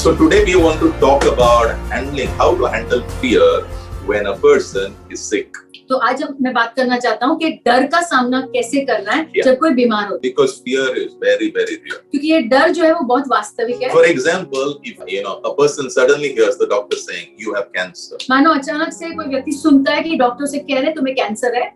So today we want to talk about how to handle fear when a person is sick. तो आज मैं बात करना चाहता हूँ कि डर का सामना कैसे करना है जब कोई बीमार हो. Because fear is very, very real. क्योंकि ये डर जो है वो बहुत वास्तविक है. For example, if a person suddenly hears the doctor saying you have cancer. मानो अचानक से कोई व्यक्ति सुनता है कि डॉक्टर से कह रहे तुम्हें कैंसर है.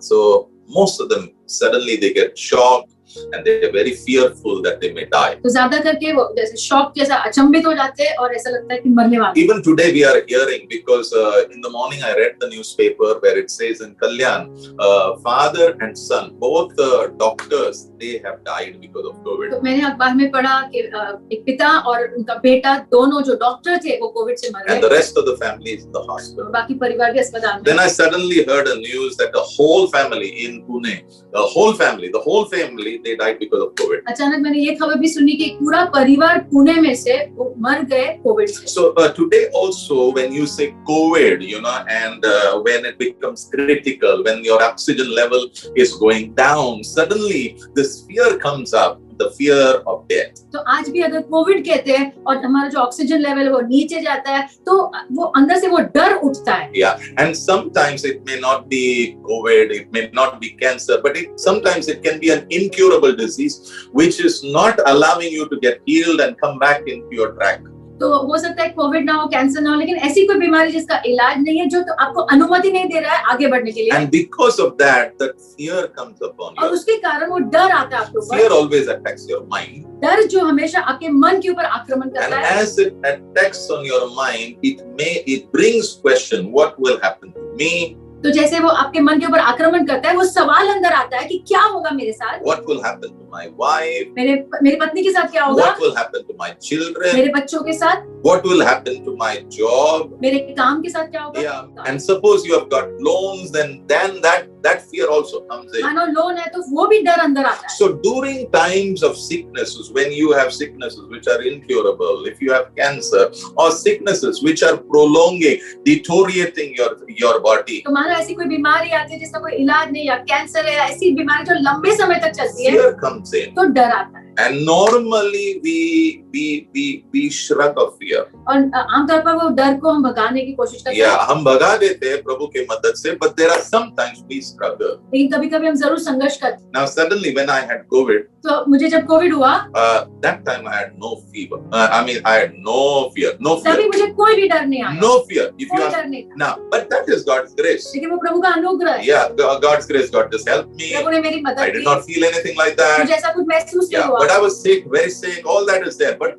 So most of them suddenly they get shocked and they are very fearful that they may die. तो ज्यादा करके वो जैसे शॉक जैसा अचंभित हो जाते हैं और ऐसा लगता है कि मरने वाले. Even today we are hearing because in the morning I read the newspaper where it says in Kalyan, father and son, both doctors, they have died because of COVID. तो मैंने अखबार में पढ़ा कि एक पिता और उनका बेटा दोनों जो डॉक्टर थे वो कोविड से मर गए. And the rest of the family is in the hospital. बाकी परिवार भी अस्पताल में. Then I suddenly heard a news that the whole family in Pune, the whole family, they died because of COVID. अचानक मैंने ये खबर भी सुनी कि पूरा परिवार पुणे में से वो मर गए कोविड से. So today also when you say COVID, and when it becomes critical, when your oxygen level is going down, suddenly this fear comes up. The fear of death. तो आज भी अगर कोविड कहते हैं और हमारा जो ऑक्सीजन लेवल वो नीचे जाता है तो वो अंदर से वो डर उठता है. Yeah, and sometimes it may not be COVID, it may not be cancer, but sometimes it can be an incurable disease which is not allowing you to get healed and come back into your track. तो हो सकता है Covid ना हो, cancer ना हो, लेकिन ऐसी कोई बीमारी जिसका इलाज नहीं है जो तो आपको अनुमति नहीं दे रहा है आगे बढ़ने के लिए. And because of that fear comes upon you. और उसके कारण वो डर आता है आपके ऊपर. Fear always attacks your mind. डर जो हमेशा आपके मन के ऊपर आक्रमण करता है. And as it attacks on your mind, it brings question, what will happen to me? तो जैसे वो आपके मन के ऊपर आक्रमण करता है वो सवाल अंदर आता है कि क्या होगा मेरे साथ. What will happen to my wife? मेरी पत्नी के साथ क्या होगा. What will happen to my children? मेरे बच्चों के साथ. What will happen to my job? मेरे काम के साथ क्या होगा. Yeah. And suppose you have got loans, then that fear also comes in. मानो लोन है तो वो भी डर अंदर आता है. So during times of sicknesses, when you have sicknesses which are incurable, if you have cancer or sicknesses which are prolonging, deteriorating your body. तो मानो ऐसी कोई बीमारी आती है जिसका कोई इलाज नहीं, या कैंसर है, ऐसी बीमारी जो लंबे समय तक चलती है, Fear comes in. तो डर आता है. And normally we shrug of fear. और आमतौर पर वो डर को हम भगाने की कोशिश करते हैं. हम भगा देते हैं प्रभु के मदद से, but there are sometimes we struggle. लेकिन कभी-कभी हम जरूर संघर्ष करते हैं. Now suddenly when I had COVID, तो मुझे जब कोविड हुआ, that time I had no fever. I had no fear. तभी मुझे कोई भी डर नहीं आया. No fear. कोई डर नहीं था. Now, but that is God's grace. लेकिन वो प्रभु का अनुग्रह है. Yeah, God's grace. God just helped me. प्रभु ने मेरी मदद की. I did not feel anything like that. मुझे ऐसा कुछ महसूस नहीं हुआ. But I was sick, very sick. All that is there. But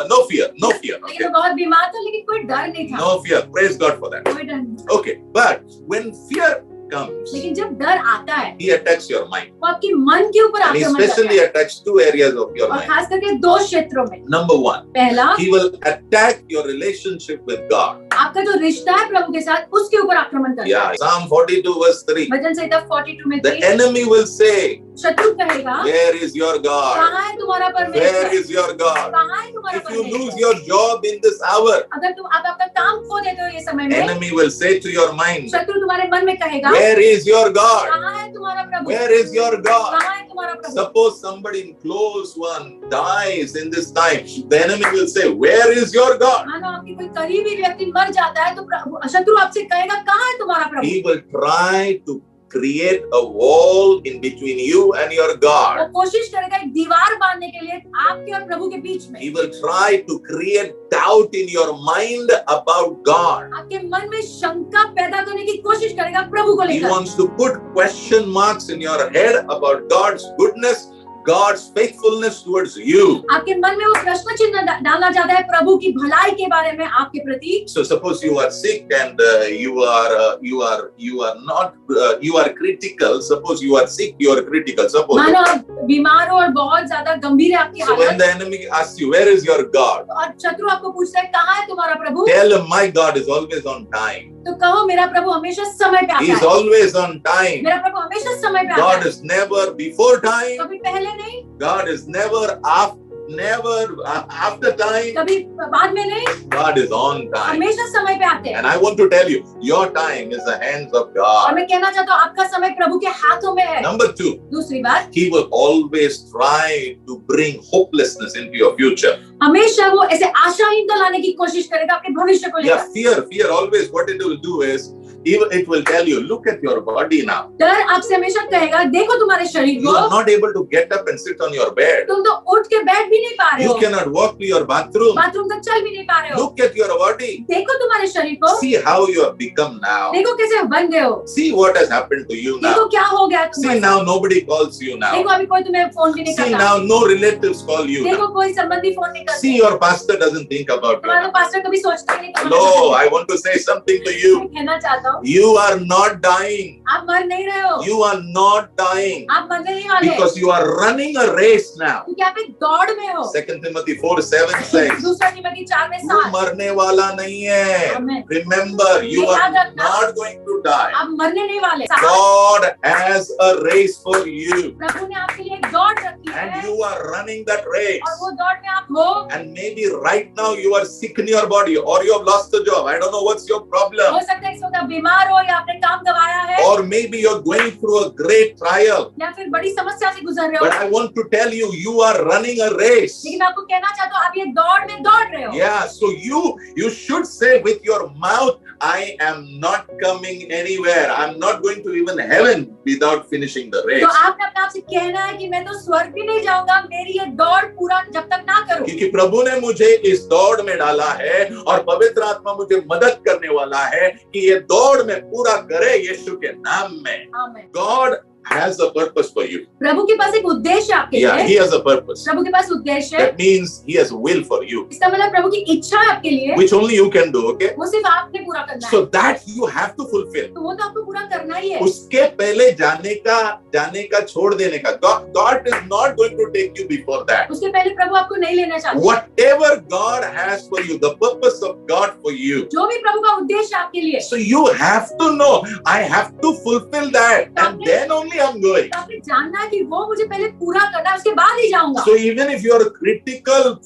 no fear. लेकिन मैं बहुत बीमार था, लेकिन कोई डर नहीं था. No fear. Praise God for that. कोई डर नहीं. Okay, but when fear comes, लेकिन जब डर आता है, he attacks your mind. वो आपके मन के ऊपर And he आक्रमण करता especially है. attacks two areas of your और mind. खास करके दो क्षेत्रों में. Number one, पहला, he will attack your relationship with God. आपका जो रिश्ता है प्रभु के साथ उसके ऊपर आक्रमण करता है. Yeah, Psalm 42 verse 3. भजन संहिता 42 में The enemy will say, शत्रु कहेगा, where is your God? कहाँ है तुम्हारा Where परमेश्वर? is your God? कहाँ है तुम्हारा If you lose परमेश्वर? your job in this hour, अगर तुम आप आपका काम खो देते हो ये समय में, enemy will say to your mind, शत्रु तुम्हारे मन में कहेगा, where is your God? कहाँ है तुम्हारा प्रभु? Where is your God? कहाँ है तुम्हारा प्रभु? Suppose somebody in close one dies in this time, the enemy will say, where is your God? मानो आपकी कोई करीबी व्यक्ति मर जाता है तो शत्रु आपसे कहेगा, कहाँ है तुम्हारा प्रभु? He will try to create a wall in between you and your वो God. कोशिश करेगा एक दीवार बांधने के लिए आपके और प्रभु के बीच में. He will try to create doubt in your mind about God. आपके मन में शंका पैदा करने की कोशिश करेगा प्रभु को He लेकर. wants to put question marks in your head about God's goodness, God's faithfulness towards you. आपके मन में वो प्रश्न चिन्ह डालना चाहता है प्रभु की भलाई के बारे में आपके प्रति. So suppose you are sick and you are critical. Suppose you are sick, you are critical. Suppose. मानो आप बीमार हो और बहुत ज्यादा गंभीर है आपकी So when हालत, the enemy asks you, where is your God? और शत्रु आपको पूछता है कहाँ है तुम्हारा प्रभु, Tell him, my God is always on time. तो कहो मेरा प्रभु हमेशा समय पे He is आता है. always on time. मेरा प्रभु हमेशा समय पे आता God है. is never before time. कभी पहले नहीं, God is never never after time. कभी बाद में नहीं, God is on time. हमेशा समय पे आते हैं। And I want to tell you, your time is the hands of और God. मैं कहना चाहता हूँ आपका समय प्रभु के हाथों में है। Number 2, दूसरी बात, He will always try to bring hopelessness into your future. हमेशा वो ऐसे आशाहीनता लाने की कोशिश करेगा आपके भविष्य को Yeah, लेकर। fear always what it will do is, even it will tell you, look at your body now. डर आपसे हमेशा कहेगा देखो तुम्हारे शरीर You are को, not able to get up and sit on your bed. तुम तो उठ के बैठ भी नहीं पा रहे You हो, cannot walk to your bathroom. Bathroom तक चल भी नहीं पा रहे हो। Look at your body. देखो तुम्हारे शरीर को, See how you have become now. देखो कैसे बन गए हो, See what has happened to you देखो now. क्या हो गया See तुम्हें। now nobody calls you now. देखो अभी कोई तुम्हें फोन भी नहीं See करता, now no relatives call you देखो now. कोई संबंधी फोन नहीं करता, See your pastor doesn't think about you तुम्हारा now. तो पास्टर कभी सोचता ही नहीं तुम्हारे Hello, बारे में। I want to say something to you. मैं कहना चाहता हूँ You are not dying. आप मर नहीं रहे हो, You are not dying आप मरने नहीं वाले, because you are running a race now. क्योंकि आप एक दौड़ में हो। 2 Timothy 4:7 says, दूसरा तिमोथी 4 में तू 7, मरने वाला नहीं है. आमीन। Remember, you are not going to die. आप मरने नहीं वाले। God has a race for you, प्रभु ने आपके लिए एक दौड़ रखी है and you are running that और race. वो दौड़ में आप हो। And maybe right now you are sick in your body, or you have lost the job. I don't know what's your problem. हो सकता है इस वक्त आप बीमार हो या आपने काम गवाया है Or maybe you're going through a great trial. या फिर बड़ी समस्या से गुजर रहे हो। But I want to tell you, you are running a race. लेकिन मैं आपको कहना चाहता हूँ आप ये दौड़ में दौड़ रहे हो। Yeah, so you should say with your mouth, I am not coming anywhere. I'm not going to even heaven without finishing the race. तो आपने अपने आप से कहना है कि मैं तो स्वर्ग भी नहीं जाऊंगा, मेरी ये दौड़ पूरा जब तक ना करूं। क्योंकि प्रभु ने मुझे इस दौड़ में डाला है और पवित्र आत्मा मुझे मदद करने वाला है कि ये दौड़ में पूरा करे यीशु के नाम में। आमीन। God has a purpose for you. प्रभु के पास एक उद्देश्य आपके Yeah, लिए। He has a purpose. प्रभु के पास उद्देश्य है, That means He has a will for you, इसका मतलब प्रभु की इच्छा है आपके लिए, which only you can do. Okay, वो सिर्फ आपने पूरा करना है। so that you have to fulfill. तो वो तो आपको पूरा करना ही है। उसके पहले जाने का छोड़ देने का, God is not going to take you before that. उसके पहले प्रभु आपको नहीं लेना चाहते। Whatever God has for you, the purpose of God for you. जो भी प्रभु का उद्देश्य आपके लिए, So you have to know, I have to fulfill that, and then only I'm going. तो आपने जानना है कि वो मुझे पहले पूरा करना है, उसके बाद ही जाऊंगा। So even if you are critical,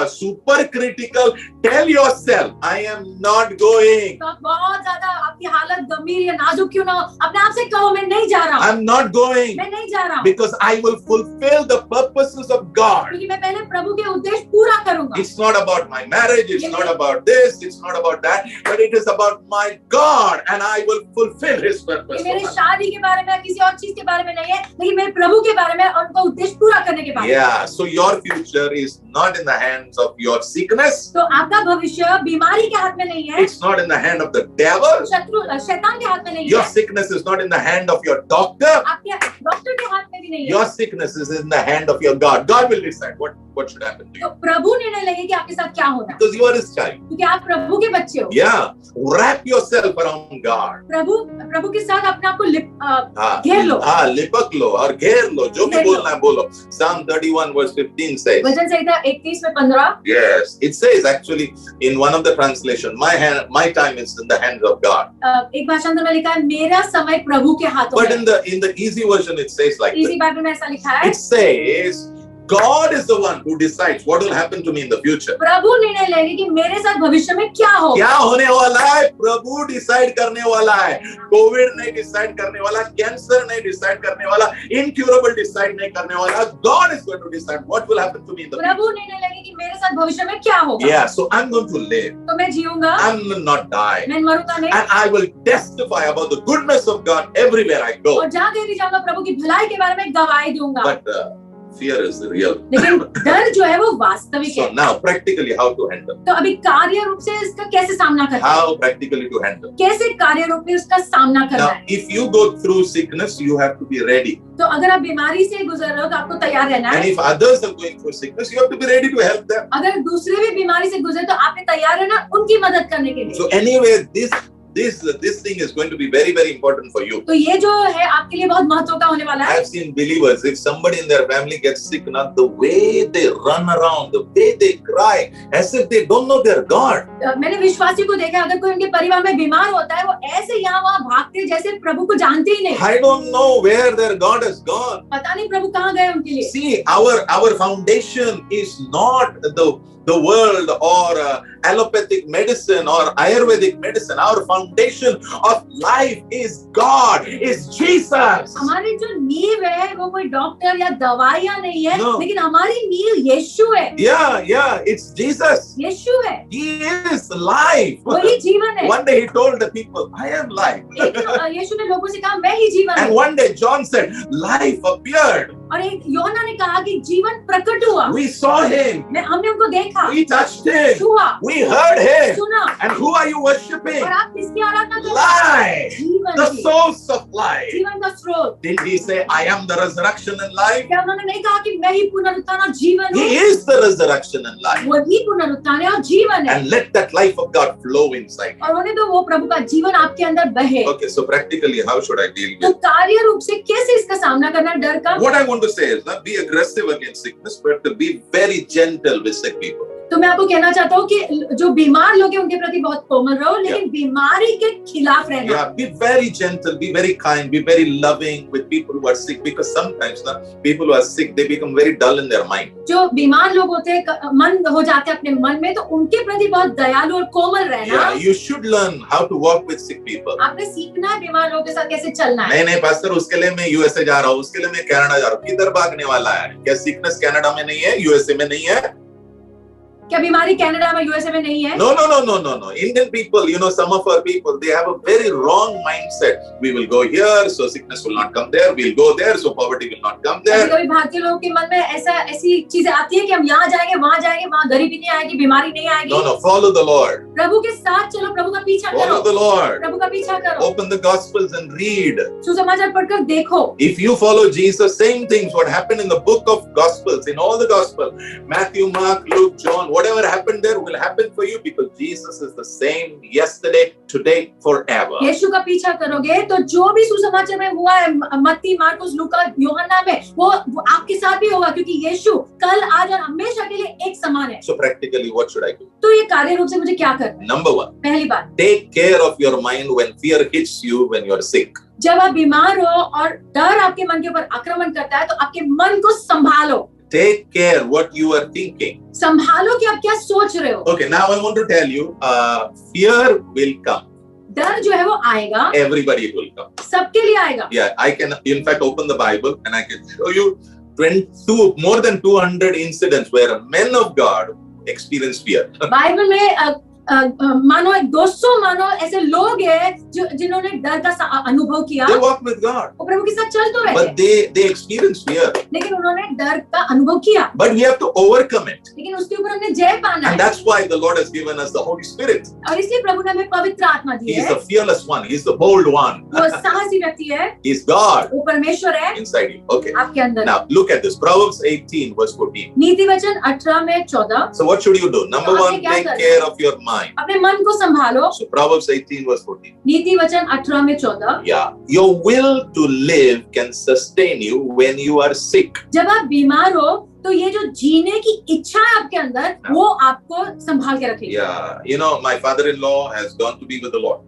super critical, tell yourself, I am not going. तो आप बहुत ज्यादा आपकी हालत गंभीर या नाजुक क्यों ना हो, अपने आप से कहो मैं नहीं जा रहा हूँ, I'm not going मैं नहीं जा रहा हूँ, because I will fulfill the purposes of God. क्योंकि मैं पहले प्रभु के उद्देश्य पूरा करूंगा। It's not about my marriage, it's not about this, it's not about that, but it is about my God, and I will fulfill His purpose. ये for मेरे my life. शादी के बारे में किसी और चीज के बारे में नहीं है, लेकिन मेरे प्रभु के बारे में और उनका उद्देश्य पूरा करने के बारे में। Yeah, so your future is not in the hands of your sickness, तो आपका भविष्य बीमारी के हाथ में नहीं है, it's not in the hand of the devil, शैतान के हाथ में नहीं your है, sickness is not in the hand of your doctor, आपके डॉक्टर के हाथ में भी नहीं है। your sickness is in the hand of your God. God will decide what should happen to तो you, प्रभु निर्णय लेंगे कि आपके साथ क्या होना है, because you are His child. क्योंकि आप प्रभु के बच्चे हो। Yeah, wrap yourself around God. प्रभु के साथ अपने आप को हाँ, घेर लो। हाँ, लिपक लो और घेर लो, जो भी घेर लो। बोलना है बोलो. Psalm 31 verse 15 says, वचन संहिता 31 में 15, yes, it says actually in one of the translation, my time is in the hands of God. एक भाषांतर में लिखा है मेरा समय प्रभु के हाथों But में। in the easy version it says like इसी this. बाइबल में ऐसा लिखा है, It says God is the one who decides what will happen to me in the future. प्रभु निर्णय लेंगे कि मेरे साथ भविष्य में क्या होगा। क्या होने वाला है प्रभु डिसाइड करने वाला है. कोविड नहीं डिसाइड करने वाला, कैंसर नहीं डिसाइड करने वाला, इनक्यूरेबल डिसाइड नहीं करने वाला. God is going to decide what will happen to me in the future. प्रभु निर्णय लेंगे कि मेरे साथ भविष्य में क्या होगा। Yeah, so I'm going to live. तो मैं जीऊंगा, I'm not die. मैं मरूंगा नहीं, And I will testify about the goodness of God everywhere I go. और जहाँ कहीं भी जाऊंगा प्रभु की भलाई के बारे में गवाही दूंगा। But fear is real. लेकिन डर जो है वो वास्तविक So है। now practically how to handle? तो अभी कार्य रूप से इसका कैसे सामना करना है, How practically to handle? कैसे कार्य रूप में उसका सामना करना Now है। if you go through sickness, you have to be ready. तो अगर आप बीमारी से गुजर रहे हो तो आपको तैयार रहना And है। if others are going through sickness, you have to be ready to help them. अगर दूसरे भी बीमारी से गुजरे तो आपने तैयार रहना उनकी मदद करने के लिए। So anyway, this thing is going to be very, very important for you. तो ये जो है आपके लिए बहुत महत्व का होने वाला I है। have seen believers, if somebody in their family gets sick, now the way they run around, the way they cry, as if they don't know their God. मैंने विश्वासी को देखा, अगर कोई उनके परिवार में बीमार होता है, वो ऐसे यहाँ वहाँ भागते हैं जैसे प्रभु को जानते ही नहीं। I don't know where their God has gone. पता नहीं प्रभु कहाँ गए उनके लिए। See, our foundation is not the world or allopathic medicine or Ayurvedic medicine. Our foundation of life is God, is Jesus. हमारी जो नींव है वो कोई डॉक्टर या दवाइयाँ नहीं है, No. लेकिन हमारी नींव यीशु है। Yeah, it's Jesus. यीशु है, He is life. वही जीवन है। One day he told the people, I am life. एक दिन यीशु ने लोगों से कहा, मैं ही जीवन And हूँ। one day John said, life appeared. और एक योना ने कहा कि जीवन प्रकट हुआ। We saw him. हमने उनको देखा, We touched him. छुआ, We heard him. सुना। And who are you worshipping? और आप किसकी आराधना कर रहे Life. हैं? जीवन The की, source of life. जीवन का स्रोत। Did he say, I am the resurrection and life? क्या उन्होंने नहीं कहा कि मैं ही पुनरुत्थान और जीवन हूँ? He is the resurrection and life. वही पुनरुत्थान है और जीवन है। And let that life of God flow inside. और होने दो वो प्रभु का जीवन आपके अंदर बहे। Okay, so practically, how should I deal तो with it? कार्य रूप से कैसे इसका सामना करना है डर का? What I want to say is not be aggressive against sickness, but to be very gentle with sick people. तो मैं आपको कहना चाहता हूँ कि जो बीमार लोग हैं उनके प्रति बहुत कोमल रहो, लेकिन बीमारी के खिलाफ रहना। Yeah, be very gentle, be very kind, be very loving with people who are sick, because sometimes people who are sick, they become very dull in their mind. जो बीमार लोग होते हैं, मन हो जाते हैं अपने मन में, तो उनके प्रति बहुत दयालु और कोमल रहना। Yeah, you should learn how to walk with sick people. आपने सीखना है बीमार लोगों के साथ कैसे चलना है। नहीं पास्टर, उसके लिए मैं यूएसए जा रहा हूँ, उसके लिए मैं कनाडा जा रहा हूँ। किधर भागने वाला है? क्या सिकनेस कनाडा में नहीं है, यूएसए में नहीं है? क्या बीमारी कनाडा में यूएसए में नहीं है? No. Indian people, some of our people, they have a very wrong mindset. We will go here, so sickness will not come there. We'll go there, so poverty will not come there. कभी भारतीय लोगों के मन में ऐसी चीजें आती है कि हम यहाँ जाएंगे, वहाँ गरीबी नहीं आएगी, बीमारी नहीं आएगी। No, follow the Lord. प्रभु के साथ चलो, प्रभु का पीछा करो। Follow the Lord. प्रभु का पीछा करो। Open the Gospels and read. सुसमाचार पढ़कर देखो। If you follow Jesus, same things what happened in the book of Gospels, in all the Gospels, Matthew, Mark, Luke, John, whatever happened there will happen for you, because Jesus is the same yesterday, today, forever. यीशु का पीछा करोगे तो जो भी सुसमाचार में हुआ है, मत्ती, मार्कुस, लूका, यूहन्ना में, वो आपके साथ भी होगा, क्योंकि यीशु कल, आज और हमेशा के लिए एक समान है। So practically, what should I do? तो ये कार्य रूप से मुझे क्या करना है? Number one, पहली बात, take care of your mind when fear hits you when you are sick. जब आप बीमार हो और डर आपके मन के ऊपर आक्रमण करता है, तो आपके मन को संभालो। Take care what you are thinking. संभालो कि आप क्या सोच रहे हो। Okay, now I want to tell you, fear will come. डर जो है वो आएगा, Everybody will come. सबके लिए आएगा। Yeah, I can in fact open the Bible and I can show you more than 200 incidents where men of God experience fear. Bible में मानो 200 मानो ऐसे लोग हैं जिन्होंने डर का अनुभव किया। They walk with God, वो प्रभु के साथ चल तो रहे but थे, they experience fear. लेकिन उन्होंने डर का अनुभव किया। But we have to overcome it, लेकिन उसके ऊपर हमने जय पाना and है। that's why the Lord has given us the Holy Spirit. और इसलिए प्रभु ने हमें पवित्र आत्मा दी He is है। the fearless one. He is the bold one. वो साहसी व्यक्ति है, He is God वो परमेश्वर है inside you. Okay. आपके अंदर। Now look at this. Proverbs 18 verse 14. नीति वचन 18 में 14। So what should you do? Number आपने one, क्या take करना? care of your mind. अपने मन को संभालो। So Proverbs 18 verse 14. नीति वचन 18 में 14। Yeah. Your will to live can sustain you when you are sick. जब आप बीमार हो तो ये जो जीने की इच्छा है आपके अंदर, वो आपको संभाल के रखेगी। Yeah. My father-in-law has gone to be with the Lord.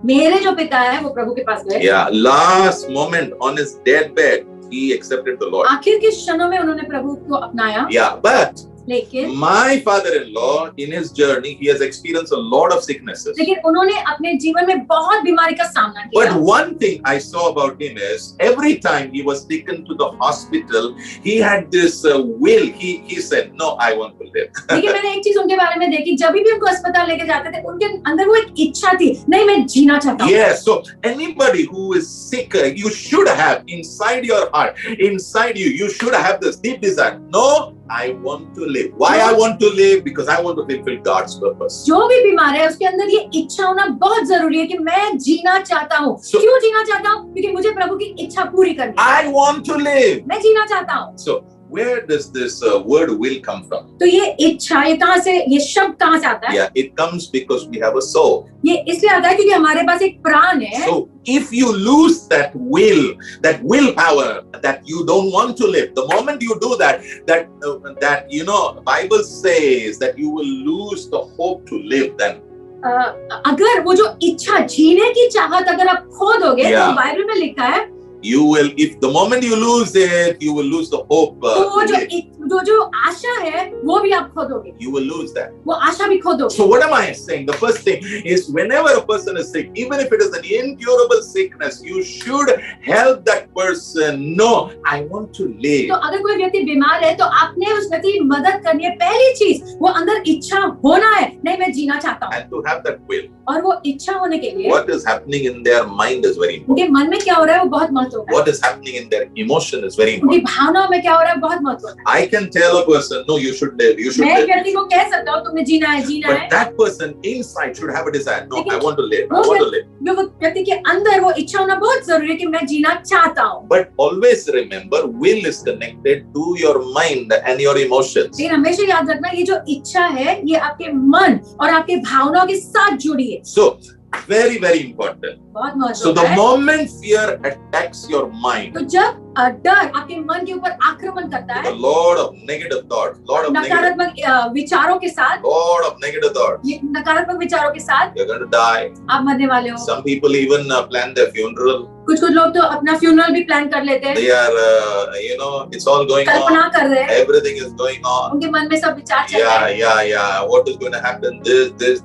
मेरे जो पिता है वो प्रभु के पास गए। Yeah. Last moment on his deathbed, he accepted the Lord. आखिर के क्षणों में उन्होंने प्रभु को अपनाया। Yeah. But लेकिन my father-in-law, in his journey, he has experienced a lot of sicknesses. लेकिन उन्होंने अपने जीवन में बहुत बीमारी का सामना किया। But one thing I saw about him is every time he was taken to the hospital, he had this will. He said, "No, I want to live." लेकिन मैंने एक चीज उनके बारे में देखी, जब भी उनको अस्पताल लेके जाते थे, उनके अंदर वो एक इच्छा थी, नहीं मैं जीना चाहता हूँ। Yes. So anybody who is sick, you should have inside your heart, inside you, you should have this deep desire. No, I want to live. Why I want to live? Because I want to fulfill God's purpose. जो भी बीमार है उसके अंदर ये इच्छा होना बहुत जरूरी है कि मैं जीना चाहता हूँ। So- क्यों जीना चाहता हूँ? क्योंकि मुझे प्रभु की इच्छा पूरी करनी है। I want to live. मैं जीना चाहता हूँ। So where does this word will come from? तो ये इच्छा, ये कहाँ से, ये शब्द कहाँ से आता है? Yeah, it comes because we have a soul. ये इसलिए आता है क्योंकि हमारे पास एक प्राण है. So if you lose that willpower that you don't want to live, the moment you do that you know, Bible says that you will lose the hope to live then. अगर वो जो इच्छा, जीने की चाहत अगर आप खो दोगे, तो बाइबल में लिखा है you will, if the moment you lose it, you will lose the hope. तो वो जो आशा है वो भी आप खो दोगे. You will lose that. वो आशा भी खो दोगे. So what am I saying? The first thing is, whenever a person is sick, even if it is an incurable sickness, you should help that person. No, I want to live. तो अगर कोई व्यक्ति बीमार है तो आपने उस व्यक्ति की मदद करनी है. पहली चीज वो अंदर इच्छा होना है, नहीं मैं जीना चाहता हूँ. And to have that will. और वो इच्छा होने के लिए what is happening in their mind is very important. उनके मन में क्या हो रहा है वो बहुत महत्वपूर्ण है. What is happening in their emotion is very उनकी important. भावनाओं में क्या हो रहा है बहुत महत्वपूर्ण है. I can tell a person, no, you should live. You should मैं live. व्यक्ति को कह सकता हूँ तुम्हें जीना है, जीना है. But that person inside should have a desire. No, I want to live. I वो want to live. जो व्यक्ति के अंदर वो इच्छा होना बहुत जरूरी है कि मैं जीना चाहता हूँ. But always remember, will is connected to your mind and your emotions. लेकिन हमेशा याद रखना ये जो इच्छा है ये आपके मन और आपके भावनाओं के साथ जुड़ी है. So very, very important. बहुत महत्वपूर्ण So the है. moment fear attacks your mind, तो जब डर आपके मन के ऊपर आक्रमण करता a है, lot of negative thoughts, नकारात्मक विचारों के साथ, lot of negative thoughts. ये नकारात्मक विचारों के साथ You're going to die. आप मरने वाले हो. Some people even plan their funeral. कुछ लोग तो अपना फ्यूनरल भी प्लान कर लेते हैं. They are, you know, it's all going Kalpana on. कर रहे हैं. Everything is going on. उनके मन में सब विचार चल रहे हैं. Yeah. What is going to happen? This.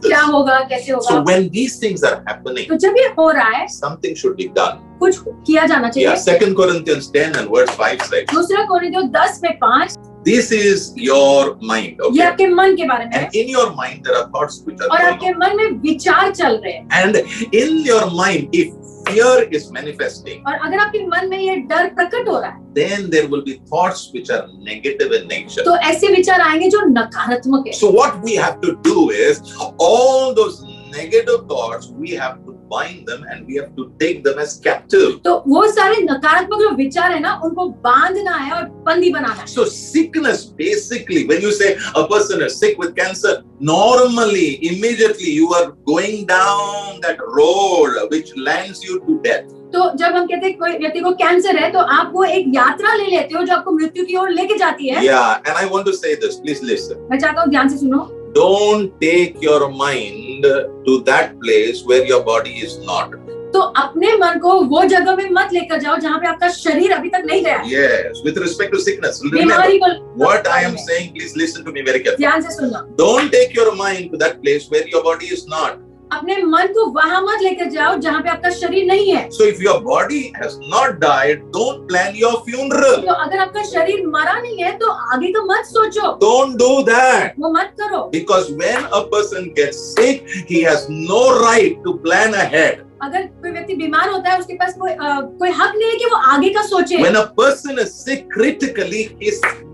क्या होगा, कैसे होगा. So when these things are happening, तो जब ये हो रहा है something should be done. कुछ किया जाना Yeah, चाहिए. 2 Corinthians 10 and verse 5 says, दूसरा कोरिन्थियों 10:5 this is your mind, ये okay? आपके मन के बारे में है. And in your mind there are thoughts which are और going आपके on. मन में विचार चल रहे हैं. And in your mind, if fear is manifesting, और अगर आपके मन में ये डर प्रकट हो रहा है then there will be thoughts which are negative in nature. तो ऐसे विचार आएंगे जो नकारात्मक है. So what we have to do is, all those negative thoughts, we have to bind them and we have to take them as captive. तो वो सारे नकारात्मक जो विचार है ना उनको बांधना है और बंदी बनाना है. So sickness, basically, when you say a person is sick with cancer, normally, immediately you are going down that road which lands you to death. तो जब हम कहते हैं कोई व्यक्ति को कैंसर है तो आप वो एक यात्रा ले लेते हो जो आपको मृत्यु की ओर लेके जाती है. Yeah, and I want to say this, please listen. मैं चाहता हूँ ध्यान से सुनो. Don't take your mind to that place where your body is not. तो अपने मन को वो जगह में मत लेकर जाओ जहाँ पे आपका शरीर अभी तक नहीं गया. Yes, with respect to sickness. Remember, बीमारी को what I am saying, please listen to me very carefully. ध्यान से सुनना. Don't take your mind to that place where your body is not. अपने मन को वहां मत लेकर जाओ जहाँ पे आपका शरीर नहीं है. So if your body has not died, don't plan your funeral. तो अगर आपका शरीर मरा नहीं है तो आगे का मत सोचो. Don't do that. वो मत करो. Because when a person gets sick, he has no right to plan ahead. अगर कोई व्यक्ति बीमार होता है उसके पास कोई हक नहीं है कि वो आगे का सोचे. When a person is sick critically,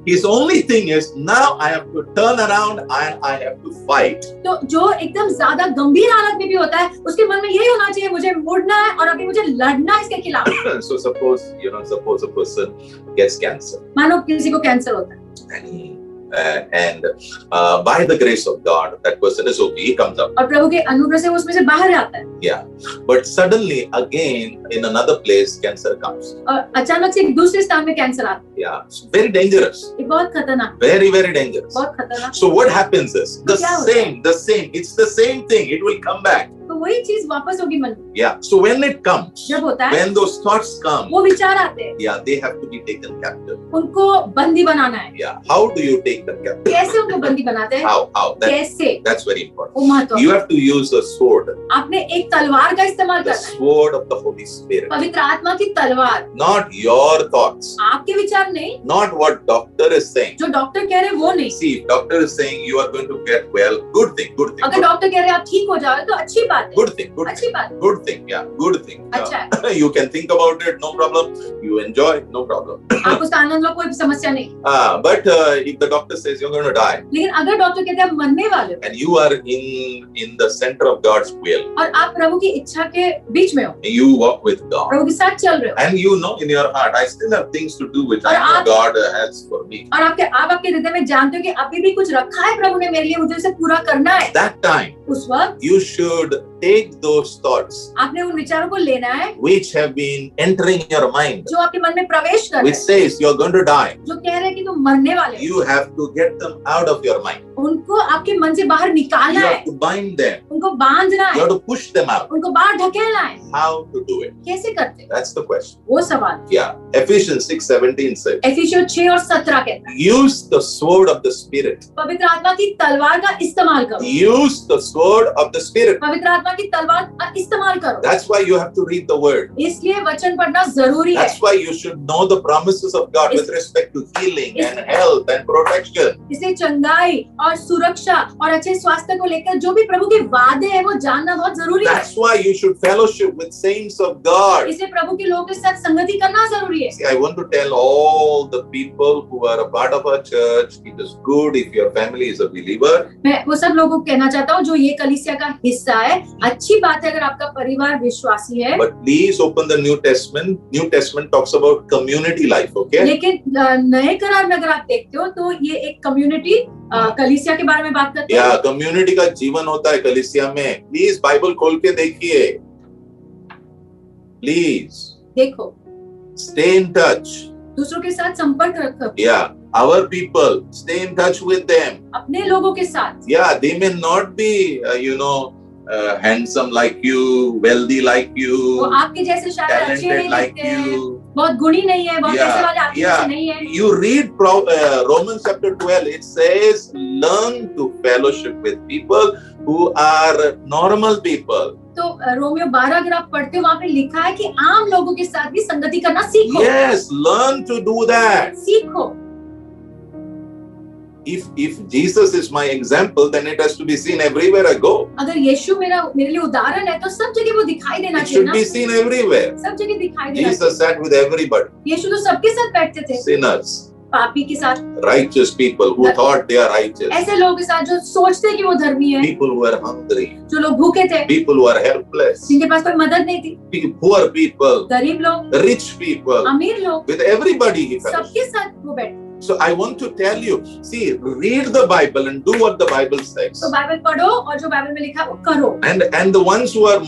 his only thing is, now I have to turn around and I have to fight. तो जो एकदम ज्यादा गंभीर हालत में भी होता है उसके मन में यही होना चाहिए मुझे मुड़ना है और अभी मुझे लड़ना है इसके खिलाफ. So suppose a person gets cancer. मानो किसी को कैंसर होता है And by the grace of God, that person is okay, he comes out. और प्रभु के अनुग्रह से वो उसमें से बाहर आता है. Yeah, but suddenly again in another place cancer comes. और अचानक से एक दूसरे स्थान में कैंसर आता है. Yeah, it's very dangerous. ये बहुत खतरनाक. Very dangerous. बहुत खतरनाक. So what happens is the क्या होता है? same. It's the same thing. It will come back. तो वही चीज वापस होगी मन में. Yeah. So when it comes, जब होता है when those thoughts come, वो विचार आते हैं. yeah, they have to be taken captive. उनको बंदी बनाना है. Yeah. How do you take them captive? कैसे उनको बंदी बनाते हैं? How? कैसे? That's very important. वो महत्व. You have to use a sword. आपने एक तलवार का इस्तेमाल The करना है. sword of the Holy Spirit. पवित्र आत्मा की तलवार. Not your thoughts. आपके विचार नहीं. Not what doctor is saying. जो डॉक्टर कह रहे हैं वो नहीं. See, if doctor is saying you are going to get well, good thing. अगर डॉक्टर कह रहे हैं आप ठीक हो जाओगे तो अच्छी बात है, Good thing, good अच्छी thing, बात है, good thing, yeah, good thing. अच्छा है। You can think about it, no problem. You enjoy, no problem. आप उसका आनंद लो, कोई भी समस्या नहीं। But if the doctor says you're going to die, लेकिन अगर डॉक्टर कहते हैं आप मरने वाले हो and you are in the center of God's will, और आप प्रभु की इच्छा के बीच में हो, you walk with God, प्रभु के साथ चल रहे हो, and you know in your heart, I still have things to do which I और know आप- God has for me. और आपके हृदय में जानते हो कि अभी भी कुछ रखा है प्रभु ने मेरे लिए, मुझे उसे पूरा करना है। That time, उस वक्त you should take those thoughts आपने उन विचारों को लेना है which have been entering your mind, जो आपके मन में प्रवेश कर रहे which हैं, says you're going to die. जो कह रहे हैं कि तुम मरने वाले हो, You have to get them out of your mind. उनको आपके मन से बाहर You निकालना है, have to bind them. उनको बांधना You है, have to push them out. उनको बाहर ढकेलना है। How to do it? कैसे करते हैं? That's the question. वो सवाल। Yeah. Ephesians 6:17 says, एफिसियों 6 और 17 कहता है, use the sword of the Spirit. पवित्र आत्मा की तलवार का इस्तेमाल करो, Use the sword of the Spirit. पवित्र आत्मा की तलवार का इस्तेमाल करो। That's why you have to read the word. इसलिए वचन पढ़ना जरूरी है। That's why you should know the promises of God with respect to healing and health and protection. इसलिए चंगाई और सुरक्षा और अच्छे स्वास्थ्य को लेकर जो भी प्रभु के वादे हैं वो जानना बहुत जरूरी है। That's why you should fellowship with saints of God. इसलिए प्रभु के लोगों के साथ संगति करना जरूरी है। See, I want to tell all the people who are a part of our church, it is good if your family is a believer. मैं वो सब लोगों को कहना चाहता हूँ जो ये कलीसिया का हिस्सा है, अच्छी बात है अगर आपका परिवार विश्वासी है, But please open the New Testament. New Testament talks about community life, okay? लेकिन नए करार में अगर आप देखते हो तो ये एक कम्युनिटी कलीसिया के बारे में बात करते हैं। Yeah, community का जीवन होता है कलीसिया में. Please बाइबल खोल के देखिए. Please देखो, stay in touch. दूसरों के साथ संपर्क रखो, Yeah, our people, stay in touch with them. अपने लोगों के साथ। Yeah, they may not be, handsome like you, wealthy like वो you, आपके जैसे शायद अच्छे talented नहीं like लगते हैं, you. बहुत गुणी नहीं है, बहुत Yeah, पैसे वाले आपके yeah. जैसे नहीं है। You read Romans chapter 12, it says, learn to fellowship with people who are normal people. तो रोमियो 12 अगर आप पढ़ते हो वहाँ पे लिखा है कि आम लोगों के साथ भी संगति करना सीखो। Yes, learn to do that. सीखो। If Jesus is my example, then it has to be seen everywhere I go. अगर यीशु मेरे लिए उदाहरण है तो सब जगह वो दिखाई देना It चाहिए should ना, be seen everywhere. सब जगह दिखाई देना चाहिए। Jesus sat with everybody. यीशु तो सबके साथ बैठते थे, Sinners, पापी के साथ, righteous people who thought they are righteous. ऐसे लोगों के साथ जो सोचते हैं कि वो धर्मी है, People who are hungry. जो लोग भूखे थे, People who are helpless. जिनके पास कोई मदद नहीं थी, Poor people. गरीब लोग, Rich people. अमीर लोग, With everybody he fellowship. सबके साथ वो बैठते। So I want to tell you, see, read the Bible and do what the Bible says. तो बाइबल पढ़ो और जो बाइबल में लिखा है वो करो। And the ones who are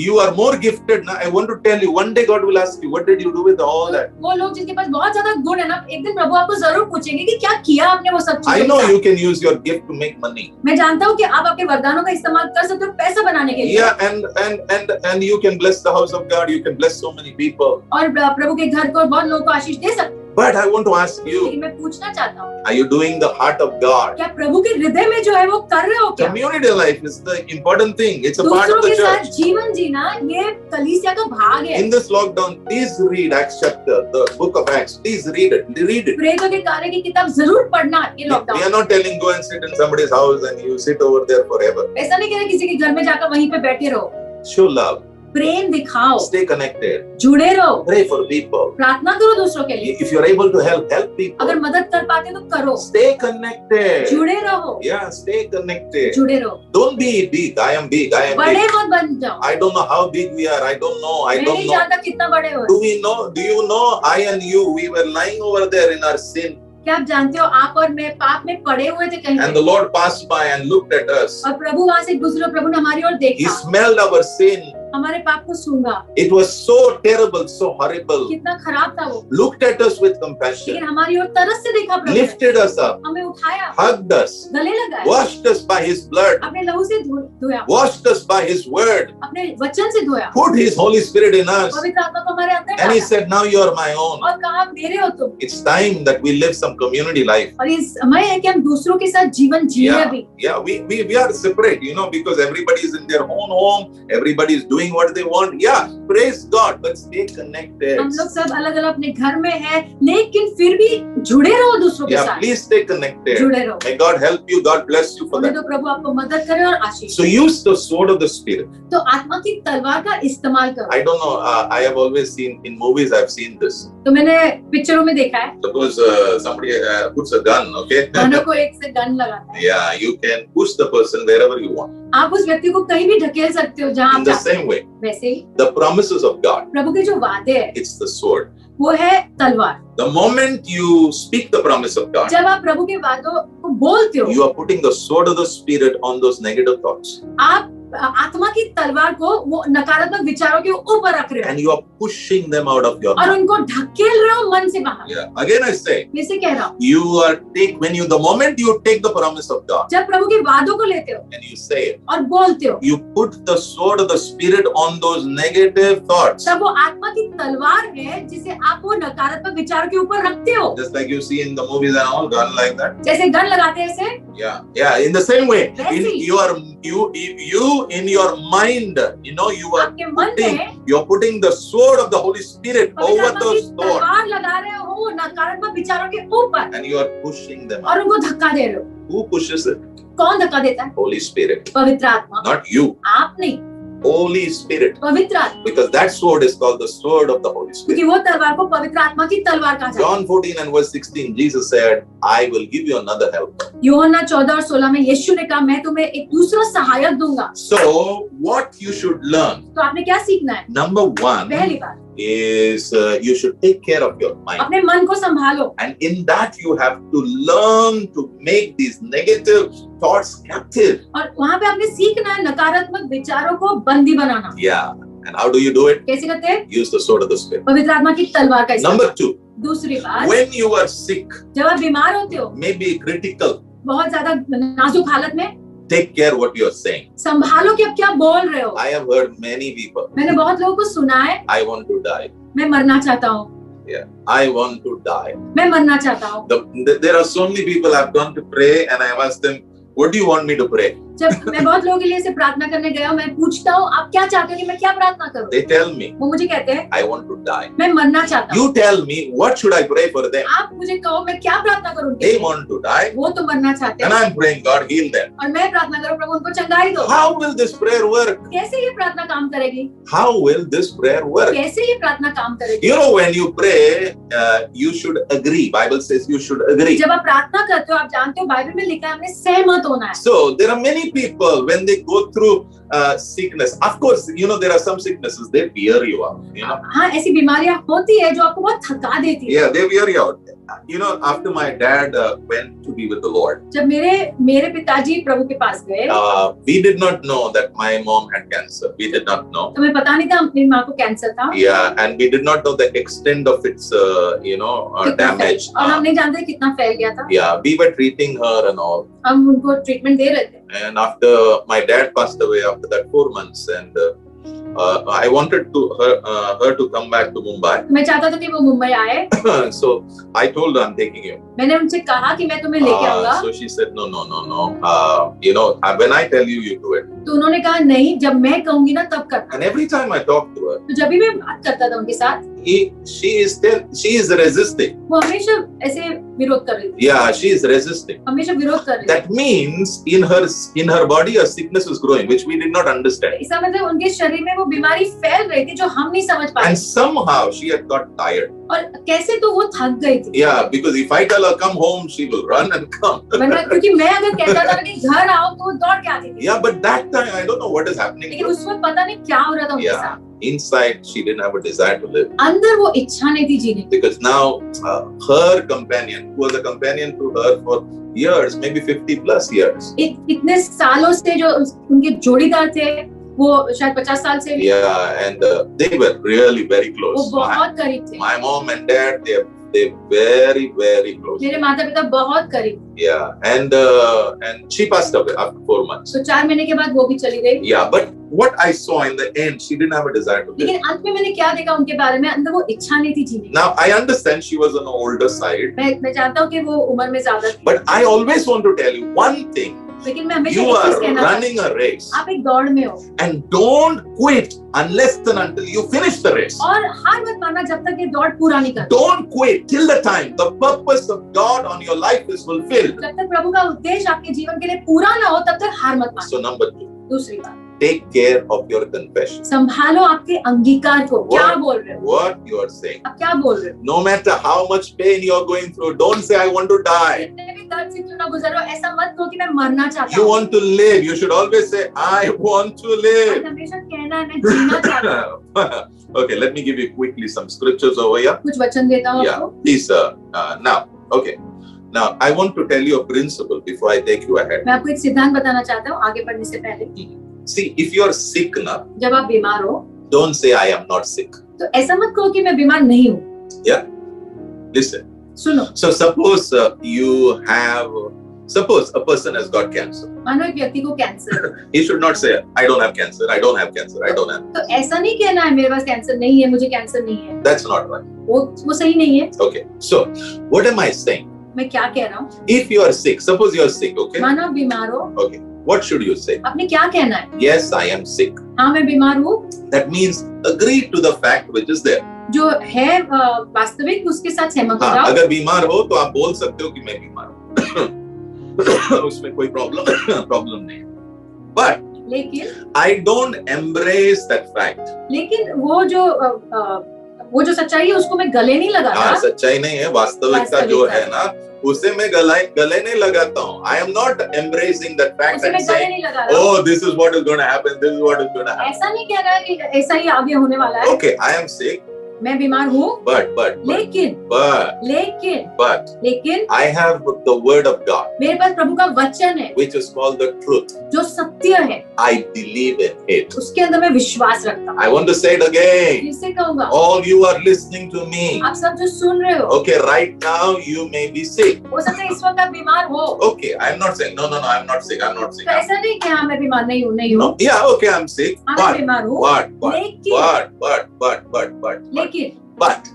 you are more gifted. Now I want to tell you, one day God will ask you, what did you do with all that? वो लोग जिनके पास बहुत ज्यादा गुण है ना, एक दिन प्रभु आपको जरूर पूछेंगे कि क्या किया आपने वो सब I चीजें know के साथ। you can use your gift to make money. मैं जानता हूँ कि आप आपके वरदानों का इस्तेमाल कर सकते हो पैसा बनाने के लिए, Yeah, and you can bless the house of God. You can bless so many people. और प्रभु के घर को बहुत लोगों को आशीष दे सकते हो। But I want to ask you, लेकिन मैं पूछना चाहता हूँ, are you doing the heart of God? क्या प्रभु के हृदय में जो है वो कर रहे हो क्या? Community life is the important thing. It's a part दूसरों of the के साथ church. जीवन जीना ये कलीसिया का भाग है। In this lockdown, please read Acts chapter, the book of Acts. Please read it. Read it. प्रेरितों के कार्य की किताब जरूर पढ़ना ये We lockdown. are not telling go and sit in somebody's house and you sit over there forever. ऐसा नहीं कह रहे किसी के घर में जाकर वहीं पे बैठे रहो, Show love. प्रेम दिखाओ, Stay connected. जुड़े रहो, Pray for people. प्रार्थना करो दूसरों के लिए, If you're able to help people. अगर मदद कर पाते तो करो, Stay connected. जुड़े रहो, Yeah, stay connected. जुड़े रहो, Don't be big. I am big. I am बड़े big. मत बन जाओ। I don't know how big we are. I don't know. I मैं don't नहीं know. जानता कितना बड़े हो। Do we know? Do you know? I and you, we were lying over there in our sin. क्या आप जानते हो आप और मैं पाप में पड़े हुए थे कहीं And पे, the Lord passed by and looked at us. और प्रभु वहां से गुजरे, प्रभु ने हमारी ओर He देखा, smelled our sin. हमारे पाप को सूंघा, It was so terrible, so horrible. कितना खराब था वो, Looked at us with लेकिन compassion. हमारी ओर तरस से देखा प्रभु ने, Lifted us up. हमें उठाया, Hugged us. गले लगाया, Washed us by His blood. अपने लहू से धोया, Washed us by His word. अपने वचन से धोया, Put His Holy Spirit in us. पवित्र आत्मा को हमारे अंदर And He डाला, said, now you are my own. और कहा मेरे हो तुम। It's time that we live some community life. और ये समय है कि हम दूसरों के साथ जीवन जिए Yeah, अभी। yeah, we are separate, because everybody is in their own home. Everybody is doing doing what they want. Yeah, praise God, but stay connected. हम लोग सब अलग अलग अपने घर में हैं, लेकिन फिर भी जुड़े रहो दूसरों के Yeah, साथ, please stay connected. जुड़े रहो। May God help you. God bless you for हमें that. तो प्रभु आपको मदद करे और आशीष So they. use the sword of the Spirit. तो आत्मा की तलवार का इस्तेमाल करो। I don't know. I have always seen in movies. I've seen this. तो मैंने पिक्चरों में देखा है, Suppose somebody puts a gun. Okay. मानो को एक से गन लगाता है, Yeah, you can push the person wherever you want. आप उस व्यक्ति को कहीं भी ढकेल सकते हो जहाँ In आप the चाहते हो। same way, वैसे ही the promises of God, प्रभु के जो वादे हैं it's the sword. वो है तलवार। The moment you speak the promise of God, जब आप प्रभु के वादों को बोलते हो, you are putting the sword of the Spirit on those negative thoughts. आप आत्मा की तलवार को वो नकारात्मक विचारों के ऊपर रख रहे And हो you are pushing them out of your और mind. उनको ढकेल रहे हो मन से बाहर। Yeah. Again, I say, फिर से कह रहा हूँ, the moment you take the promise of God जब प्रभु के वादों को लेते हो and you say it, और बोलते हो, you put the sword of the Spirit on those negative thoughts. तब वो आत्मा की तलवार है जिसे आप वो नकारात्मक विचारों के ऊपर रखते हो। Just like you see in the movies and all, gun like that. जैसे गन लगाते हैं ऐसे, Yeah. In the same way, वैसे you in your mind, you are आपके मन में you're putting the sword of the Holy Spirit पवित्र over आत्मा की those thoughts, तलवार लगा रहे हो वो नकारात्मक विचारों के ऊपर and you are pushing them और out. उनको धक्का दे रहे हो। Who pushes it? कौन धक्का देता है? Holy Spirit, पवित्र आत्मा। not you. आप नहीं, Holy Spirit, पवित्र आत्मा, because that sword is called the sword of the Holy Spirit. क्योंकि वो तलवार को पवित्र आत्मा की तलवार कहा जाता है। John 14 and verse 16, Jesus said, I will give you another helper. यूहन्ना 14 और 16 में यीशु ने कहा, मैं तुम्हें एक दूसरा सहायक दूंगा। So, what you should learn, तो आपने क्या सीखना है? number one, पहली बात, is you should take care of your mind. अपने मन को संभालो And in that, you have to learn to make these negative thoughts captive. और वहाँ पे आपने सीखना है नकारात्मक विचारों को बंदी बनाना। Yeah. And how do you do it? कैसे करते हैं? Use the sword of the Spirit. पवित्र आत्मा की तलवार का इस्तेमाल। Number two, दूसरी बात, when you are sick, जब आप बीमार होते हो, maybe critical, बहुत ज्यादा नाजुक हालत में, take care what you are saying. संभालो कि आप क्या बोल रहे हो। I have heard many people, मैंने बहुत लोगों को सुना है, I want to die. मैं मरना चाहता हूँ, Yeah. I want to die. मैं मरना चाहता हूँ। There are so many people I've gone to pray and I've asked them, what do you want me to pray? जब मैं बहुत लोगों के लिए ऐसे प्रार्थना करने गया हूँ, मैं पूछता हूँ आप क्या चाहते हो कि मैं क्या प्रार्थना करूँ? They tell me, वो मुझे कहते हैं I want to die. मैं मरना चाहता हूँ। You tell me, what should I pray for them? आप मुझे कहो मैं क्या प्रार्थना करूँ उनके They लिए? want to die. वो तो मरना चाहते And हैं I'm praying, God heal them. और मैं प्रार्थना करूँ प्रभु उनको चंगाई दो। How will this prayer work? कैसे ये प्रार्थना काम करेगी? How will this prayer work? कैसे ये प्रार्थना काम करेगी? You know, when you pray, you should agree. Bible says you should agree. जब आप प्रार्थना करते हो, आप जानते हो बाइबल में लिखा है हमने सहमत होना है। So there are many people when they go through sickness. Of course, there are some sicknesses they wear you out. हाँ, ऐसी बीमारियां होती है जो आपको बहुत थका देती है। Yeah, they wear you out. After my dad went to be with the Lord, जब मेरे पिताजी प्रभु के पास गए, we did not know that my mom had cancer. We did not know. तो मैं पता नहीं था अपनी माँ को कैंसर था। Yeah, and we did not know the extent of its, damage. और हम नहीं जानते कितना फैल गया था। Yeah, we were treating her and all. हम उनको ट्रीटमेंट दे रहे थे। And after my dad passed away, after that 4 months, and I wanted her to come back to Mumbai. मैं चाहता था कि वो मुंबई आए। So I told her, I'm taking you. मैंने उनसे कहा कि मैं तुम्हें लेके आऊंगा। So she said, no. When I tell you, you do it. तो उन्होंने कहा नहीं, जब मैं कहूंगी ना तब करना। And every time I talk to her, तो जब भी मैं बात करता था उनके साथ, she is resisting. वो हमेशा ऐसे विरोध कर रही थी। Yeah, she is resisting. हमेशा विरोध कर रही थी। That means in her body a sickness is growing, which we did not understand. इसका मतलब उनके शरीर में वो बीमारी फैल रही थी जो हम नहीं समझ पाए। And somehow she had got tired. और कैसे तो वो थक गई थी। Yeah, because if I tell her come home, she will run and come. क्योंकि मैं अगर कहता था कि घर आओ तो वो दौड़ के आती थी। Yeah, but that time I don't know what is happening. लेकिन उस वक्त पता नहीं क्या हो रहा था उनके साथ। Inside she didn't have a desire to live. अंदर वो इच्छा नहीं थी जीने की। Because now her companion, who was a companion to her for years, maybe 50 plus years. इतने सालों से जो उनके जोड़ीदार थे, वो शायद 50 साल से। Yeah, and they were really very close. वो बहुत करीब थे। My mom and dad, they're very, very close. मेरे माता पिता बहुत करीब। Yeah, and she passed away after 4 months. तो 4 महीने के बाद वो भी चली गई। Yeah, but what I saw in the end, she didn't have a desire to live. लेकिन अंत में मैंने क्या देखा उनके बारे में, अंदर वो इच्छा नहीं थी जीने की। Now I understand she was on the older side. मैं जानता हूँ कि वो उम्र में ज्यादा थी। But I always want to tell you one thing. लेकिन मैं हमेशा You एक चीज are कहना चाहती running a race. हूँ, आप एक दौड़ में हो And don't quit unless and until you finish the race. और हार मत मानना जब तक ये दौड़ पूरा नहीं करते। Don't quit till the time the purpose of God on your life is fulfilled. जब तक प्रभु का उद्देश्य आपके जीवन के लिए पूरा ना हो तब तक हार मत मानना। So number 2, दूसरी बात, take care of your confession. संभालो आपके अंगीकार को। क्या बोल रहे हो? What you are saying. आप क्या बोल रहे हो? No matter how much pain you are going through, don't say I want to die. जितने भी दर्द से क्यों ना गुजर रहे हो, ऐसा मत कहो कि मैं मरना चाहता You हूँ। want to live. You should always say I want to live. आप हमेशा कहना है मैं जीना चाहता हूँ। Okay, let me give you quickly some scriptures over here. कुछ वचन देता हूँ Yeah, आपको। please. Now, okay. Now, I want to tell you a principle before I take you ahead. मैं आपको एक सिद्धांत बताना चाहता हूँ आगे बढ़ने से पहले। See, if you are sick now, जब आप बीमार हो don't say I am not sick. तो ऐसा मत कहो कि मैं बीमार नहीं हूँ। Yeah. Listen. सुनो, So suppose suppose a person has got cancer. मानो एक व्यक्ति को cancer, He should not say I don't have cancer. I don't have cancer. I don't have. तो ऐसा नहीं कहना है मेरे पास कैंसर नहीं है, मुझे कैंसर नहीं है। That's not right. वो सही नहीं है। Okay. So, what am I saying? मैं क्या कह रहा हूँ? If you are sick, suppose you are sick, okay? मानो आप बीमार हो, Okay. What should you say? आपने क्या कहना है? Yes, I am sick. हाँ मैं बीमार हूँ, That means agree to the fact which is there. जो है वास्तविक उसके साथ सहमत हो हाँ, जाओ। अगर बीमार हो तो आप बोल सकते हो कि मैं बीमार हूँ। उसमें कोई प्रॉब्लम नहीं। But लेकिन I don't embrace that fact. लेकिन वो जो सच्चाई है उसको मैं गले नहीं लगाता। हाँ, सच्चाई नहीं है, वास्तविकता जो है ना उसे मैं गले नहीं लगाता हूँ। I am not embracing that fact उसे मैं and गले saying, नहीं लगा रहा। oh, this is what is going to happen. This is what is going to happen. ऐसा नहीं कहना है कि ऐसा ही आगे होने वाला है। Okay, I am sick. मैं बीमार हूँ, But लेकिन I have the word of God, मेरे पास प्रभु का वचन है which is called the truth. जो सत्य है, I believe in it. उसके अंदर मैं विश्वास रखता हूँ। I want to say it again. फिर से कहूँगा, All you are listening to me. आप सब जो सुन रहे हो, Okay, right now you may be sick. हो सकता है इस वक्त आप बीमार हो। Okay, I am not saying no, I'm not sick. I'm not sick. तो ऐसा नहीं कि हाँ मैं बीमार नहीं हूँ। No, yeah, okay, I'm sick. हाँ मैं बीमार हूँ, But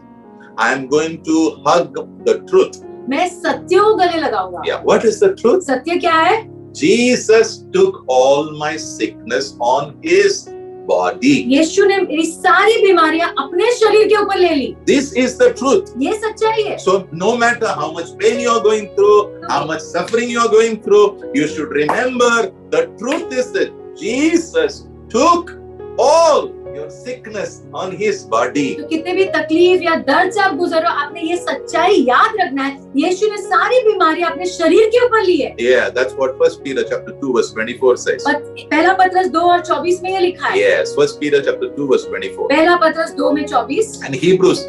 I'm going to hug the truth. मैं सत्य को गले लगाऊंगा। Yeah, what is the truth? सत्य क्या है? Jesus took all my sickness on his body. यीशु ने मेरी सारी बीमारियां अपने शरीर के ऊपर ले ली। This is the truth. ये सच्चाई है। So no matter how much pain you are going through, how much suffering you are going through, you should remember the truth is that Jesus took all your sickness on his body. तो कितने भी तकलीफ या दर्द से आप गुजर रहे हो, आपने ये सच्चाई याद रखना है, यीशु ने सारी बीमारियां अपने शरीर के ऊपर ली है। Yeah, that's what 1 Peter chapter 2 verse 24 says. पहला पत्रस 2 और 24 में ये लिखा है। Yes, 1 Peter chapter 2 verse 24. पहला पत्रस 2 में 24 And Hebrews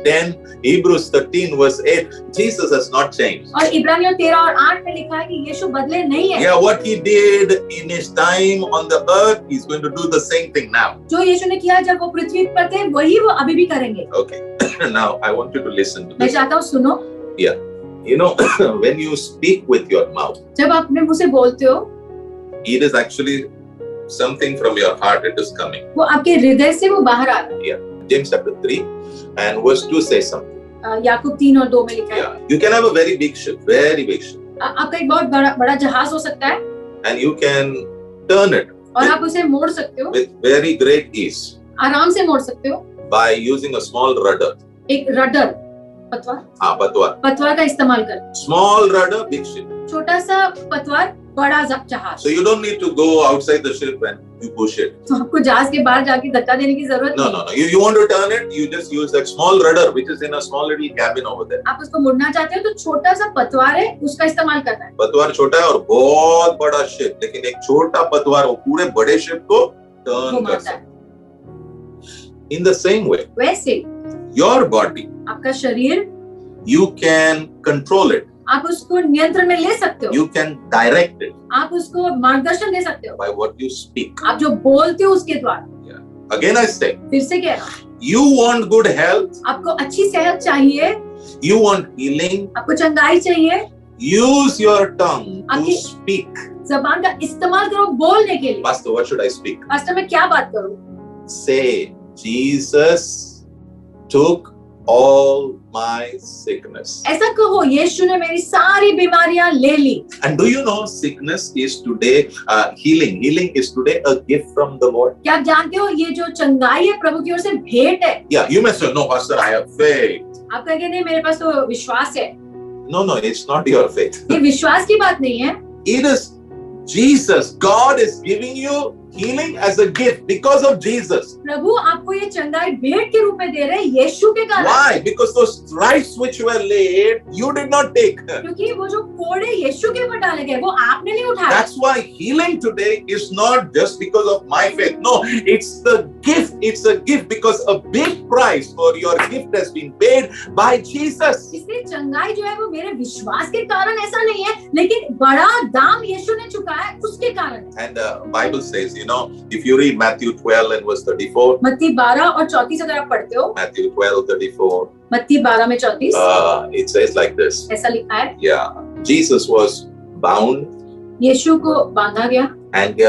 13 verse 8, Jesus has not changed. और इब्रानियों 13 और 8 में लिखा है कि यीशु बदले नहीं है। Yeah, what he did in his time on the earth, he's going to do the same thing now. जो यीशु ने किया जब वो पृथ्वी पर थे, वही वो अभी भी करेंगे। Okay, now I want you to listen to मैं this. चाहता हूँ सुनो। Yeah, you know, when you speak with your mouth, जब आप अपने मुंह से बोलते हो, it is actually something from your heart. It is coming. वो आपके हृदय से वो बाहर आ रहा है। Yeah, James chapter 3 and verse 2 says something. याकूब 3 और 2 में लिखा है। Yeah, you can have a very big ship, very big ship, आपका एक बहुत बड़ा जहाज हो सकता है and you can turn it और आप उसे मोड़ सकते हो, with very great ease आराम से मोड़ सकते हो by using a small rudder. एक रडर, पतवार का इस्तेमाल कर। Small rudder, big ship. छोटा सा पतवार, बड़ा जहाज। So you don't need to go outside the ship and you push it. तो आपको जहाज के बाहर जाके धक्का देने की जरूरत नहीं। No. You want to turn it, you just use that small rudder which is in a small little cabin over there. आप उसको मुड़ना चाहते हो तो छोटा सा पतवार है, उसका इस्तेमाल करना है। पतवार छोटा है और बहुत बड़ा शिप, लेकिन एक छोटा पतवार वो पूरे बड़े शिप को टर्न कर सकता है। In the same way, वैसे your body, आपका शरीर, you can control it. आप उसको नियंत्रण में ले सकते हो। You can direct it आप उसको मार्गदर्शन दे सकते हो by what you speak. आप जो बोलते हो उसके द्वारा। Again I say, फिर से कह रहा हूँ, you want good health, आपको अच्छी सेहत चाहिए, you want healing, आपको चंगाई चाहिए, use your tongue to आपकी speak. जबान का इस्तेमाल करो बोलने के लिए। Pastor, what should I speak? Pastor मैं क्या बात करूं? Say, Jesus took all my sickness. ऐसा कहो, यीशु ने मेरी सारी बीमारियां ले ली. And do you know sickness is today healing? Healing is today a gift from the Lord. क्या आप जानते हो ये जो चंगाई है प्रभु की ओर से भेंट है. Yeah, you may say, no, Pastor, I have faith. आप कहेंगे नहीं मेरे पास तो विश्वास है. No, it's not your faith. ये विश्वास की बात नहीं है. It is Jesus. God is giving you healing as a gift because of Jesus. प्रभु आपको ये चंगाई भेंट के रूप में दे रहे हैं यीशु के कारण. Why? Because those stripes which were laid, you did not take. क्योंकि वो जो कोड़े यीशु के ऊपर डाले गए वो आपने नहीं उठाया. That's why healing today is not just because of my faith. No, it's the gift. It's a gift because a big price for your gift has been paid by Jesus. इसलिए चंगाई जो है वो मेरे विश्वास के कारण ऐसा नहीं है, लेकिन बड़ा दाम यीशु ने चुकाया उसके कारण. And Bible says, you know, if you read Matthew 12 and verse 34. मत्ती 12 और 34 अगर आप पढ़ते हो. Matthew 12:34. मत्ती 12 में 34. It says like this. ऐसा लिखा है. Yeah, Jesus was bound. यीशु को बांधा गया. And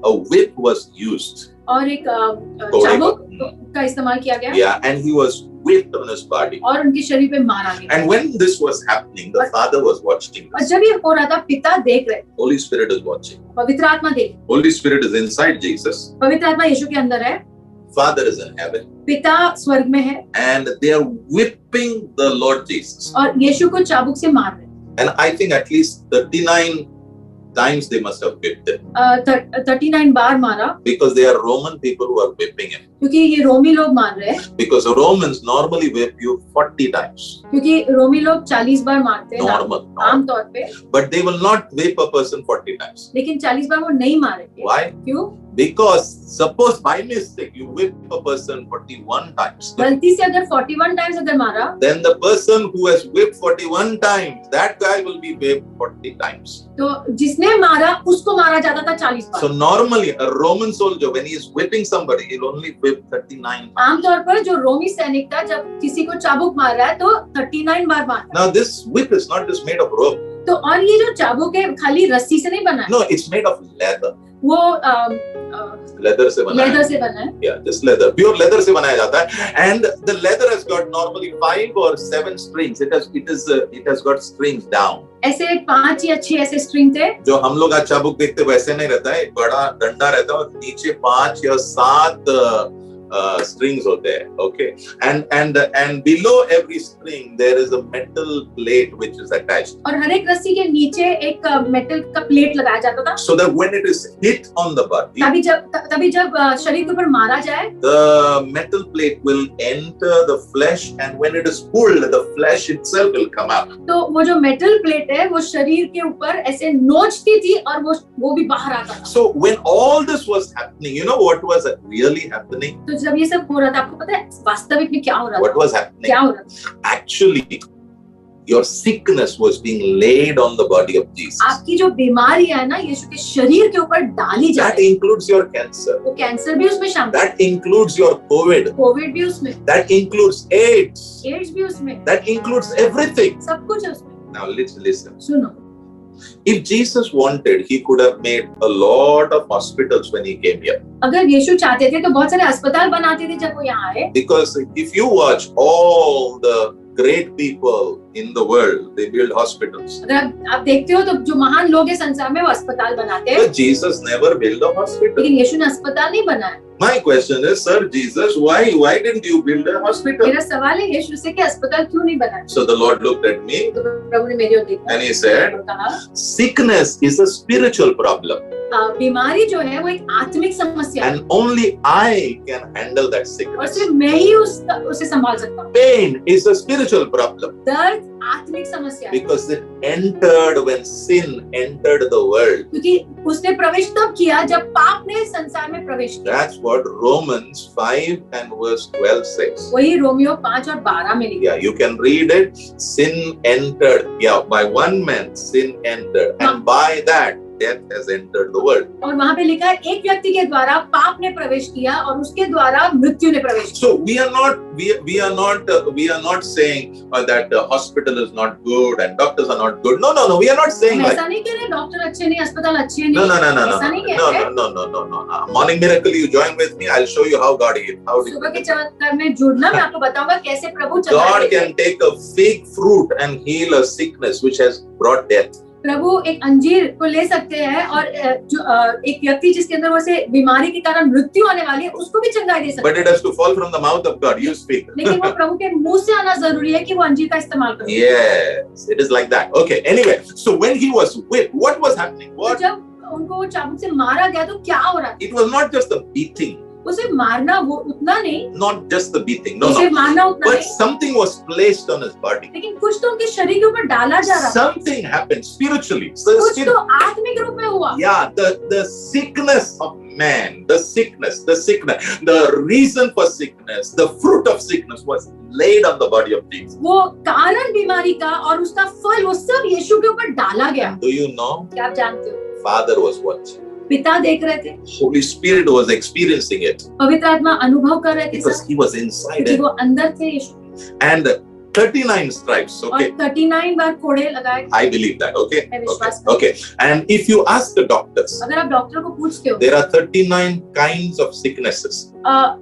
a whip was used. और एक चाबुक का इस्तेमाल किया गया. Yeah, and he was whipped on his body. और उनके शरीर पे मारा गया. And when this was happening, the Father was watching और this. जब ये हो रहा था पिता देख रहे. Holy Spirit is watching. पवित्र आत्मा देख. Holy Spirit is inside Jesus. पवित्र आत्मा यीशु के अंदर है. Father is in heaven. पिता स्वर्ग में है. And they are whipping the Lord Jesus. और यीशु को चाबुक से मार रहे. And I think at least 39 times they must have whipped him. 39 बार मारा. Because they are Roman people who are whipping him. क्योंकि ये रोमी लोग मार रहे हैं. Because Romans normally whip you 40 times. क्योंकि रोमी लोग 40 बार मारते हैं. Normal. आम तौर पे. But they will not whip a person 40 times. लेकिन 40 बार वो नहीं मारेंगे. Why? क्यों? Because suppose by mistake you whip a person 41 times. गलती से अगर 41 times अगर मारा. Then the person who has whipped 41 times, that guy will be whipped 40 times. तो जिसने मारा उसको मारा जाता था 40 बार. So normally a Roman soldier when he is whipping somebody, he'll only whip 39 times. आमतौर पर जो रोमी सैनिक था जब किसी को चाबुक मार रहा है तो 39 बार मारता. Now this whip is not just made of rope. तो और ये जो चाबुक है खाली रस्सी से नहीं बना है. No, it's made of leather. वो लेदर से बना लेदर से बना है. Yeah, just leather. Pure leather से बनाया जाता है. And the leather has got normally 5 or 7 strings. It has got strings down. ऐसे 5 या 6 ऐसे स्ट्रिंग थे. जो हम लोग आज चाबुक देखते वैसे नहीं रहता है. एक बड़ा डंडा रहता है और नीचे 5 या 7 strings होते हैं. Okay, and below every string there is a metal plate which is attached. और हर एक रस्सी के नीचे एक मेटल का प्लेट लगाया जाता था. So that when it is hit on the body, तभी जब शरीर के ऊपर मारा जाए, the metal plate will enter the flesh, and when it is pulled, the flesh itself will come out. तो वो जो मेटल प्लेट है वो शरीर के ऊपर ऐसे नोचती थी और वो भी बाहर आता था. So when all this was happening, you know what was really happening? तो जब ये सब हो रहा था आपको पता है वास्तविक में क्या हो रहा था? What was happening? क्या हो रहा था? Actually, your sickness was being laid on the body of Jesus. आपकी जो बीमारी है ना यीशु के शरीर के ऊपर डाली जा That रही है. includes your cancer. वो कैंसर भी उसमें शामिल है. That includes your COVID. Covid भी उसमें. That includes AIDS. एड्स भी उसमें. That includes everything. सब कुछ है उसमें. Now let's listen. सुनो. If Jesus wanted, he could have made a lot of hospitals when he came here. अगर यीशु चाहते थे तो बहुत सारे अस्पताल बनाते थे जब वो यहाँ आए. Because if you watch all the great people in the world, they build hospitals. अगर आप देखते हो तो जो महान लोग हैं संसार में वो अस्पताल बनाते हैं. But Jesus never built a hospital. लेकिन यीशु ने अस्पताल नहीं बनाया. My question is, Sir Jesus, why didn't you build a hospital? मेरा सवाल है यीशु से कि अस्पताल क्यों नहीं बनाया? So the Lord looked at me तो प्रभु ने मेरी ओर देखा and he said, और कहा, sickness is a spiritual problem. बीमारी जो है वो एक आत्मिक समस्या है. And only I can handle that और sickness. सिर्फ मैं ही उसे संभाल सकता हूँ. Pain is a spiritual problem. दर्द आत्मिक समस्या है. Because it entered when sin entered the world. क्योंकि उसने प्रवेश तब किया जब पाप ने संसार में प्रवेश किया. That's what Romans 5 and verse 12 says. वही रोमियो 5 और 12 में लिखा. Yeah, you can read it. Sin entered. Yeah, by one man sin entered. And by that death has entered the world. और वहाँ पे लिखा है एक व्यक्ति के द्वारा पाप ने प्रवेश किया और उसके द्वारा मृत्यु ने प्रवेश किया। So we are not saying that the hospital is not good and doctors are not good. No, we are not saying like. ऐसा नहीं कह रहे डॉक्टर अच्छे नहीं, अस्पताल अच्छे नहीं। No. ऐसा नहीं कह रहे। No. Morning miracle, you join with me. I'll show you how God is. सुबह के चमत्कार में जुड़ना, मैं आपको बताऊंगा कैसे प्रभु God can take a fig fruit and heal a sickness which has brought death. प्रभु एक अंजीर को ले सकते हैं और जो एक व्यक्ति जिसके अंदर वो से बीमारी के कारण मृत्यु आने वाली है उसको भी चंगाई दे सकते हैं। But it has to fall from the mouth of God. You speak. लेकिन वो प्रभु के मुंह से आना जरूरी है कि वो अंजीर का इस्तेमाल करे। Yes, it is like that. Okay. Anyway, so when he was whipped, what was happening? What? जब उनको चाबुक से मारा गया तो क्या हो रहा था? It was not just a beating. उसे मारना वो उतना नहीं, Not just the beating. No. उसे मारना उतना But नहीं, something was placed on his body. लेकिन कुछ तो उनके शरीर के ऊपर डाला जा रहा था। Something happened spiritually. कुछ तो आत्मिक रूप में हुआ। Yeah, the sickness of man, the sickness, the reason for sickness, the fruit of sickness was laid on the body of Jesus. वो कारण बीमारी का और उसका फल वो सब यीशु के ऊपर डाला गया। Do you know? क्या आप जानते हो? Father was watching. पिता देख रहे थे, Holy Spirit was experiencing it पवित्र आत्मा अनुभव कर रहे थे because सब, he was inside क्योंकि it. वो अंदर थे यीशु के। And 39 stripes, और okay? 39 बार कोड़े लगाए। I believe that, okay? मैं विश्वास करती Okay. And if you ask the doctors, हूँ। अगर आप डॉक्टर को पूछते हो, there are 39 kinds of sicknesses.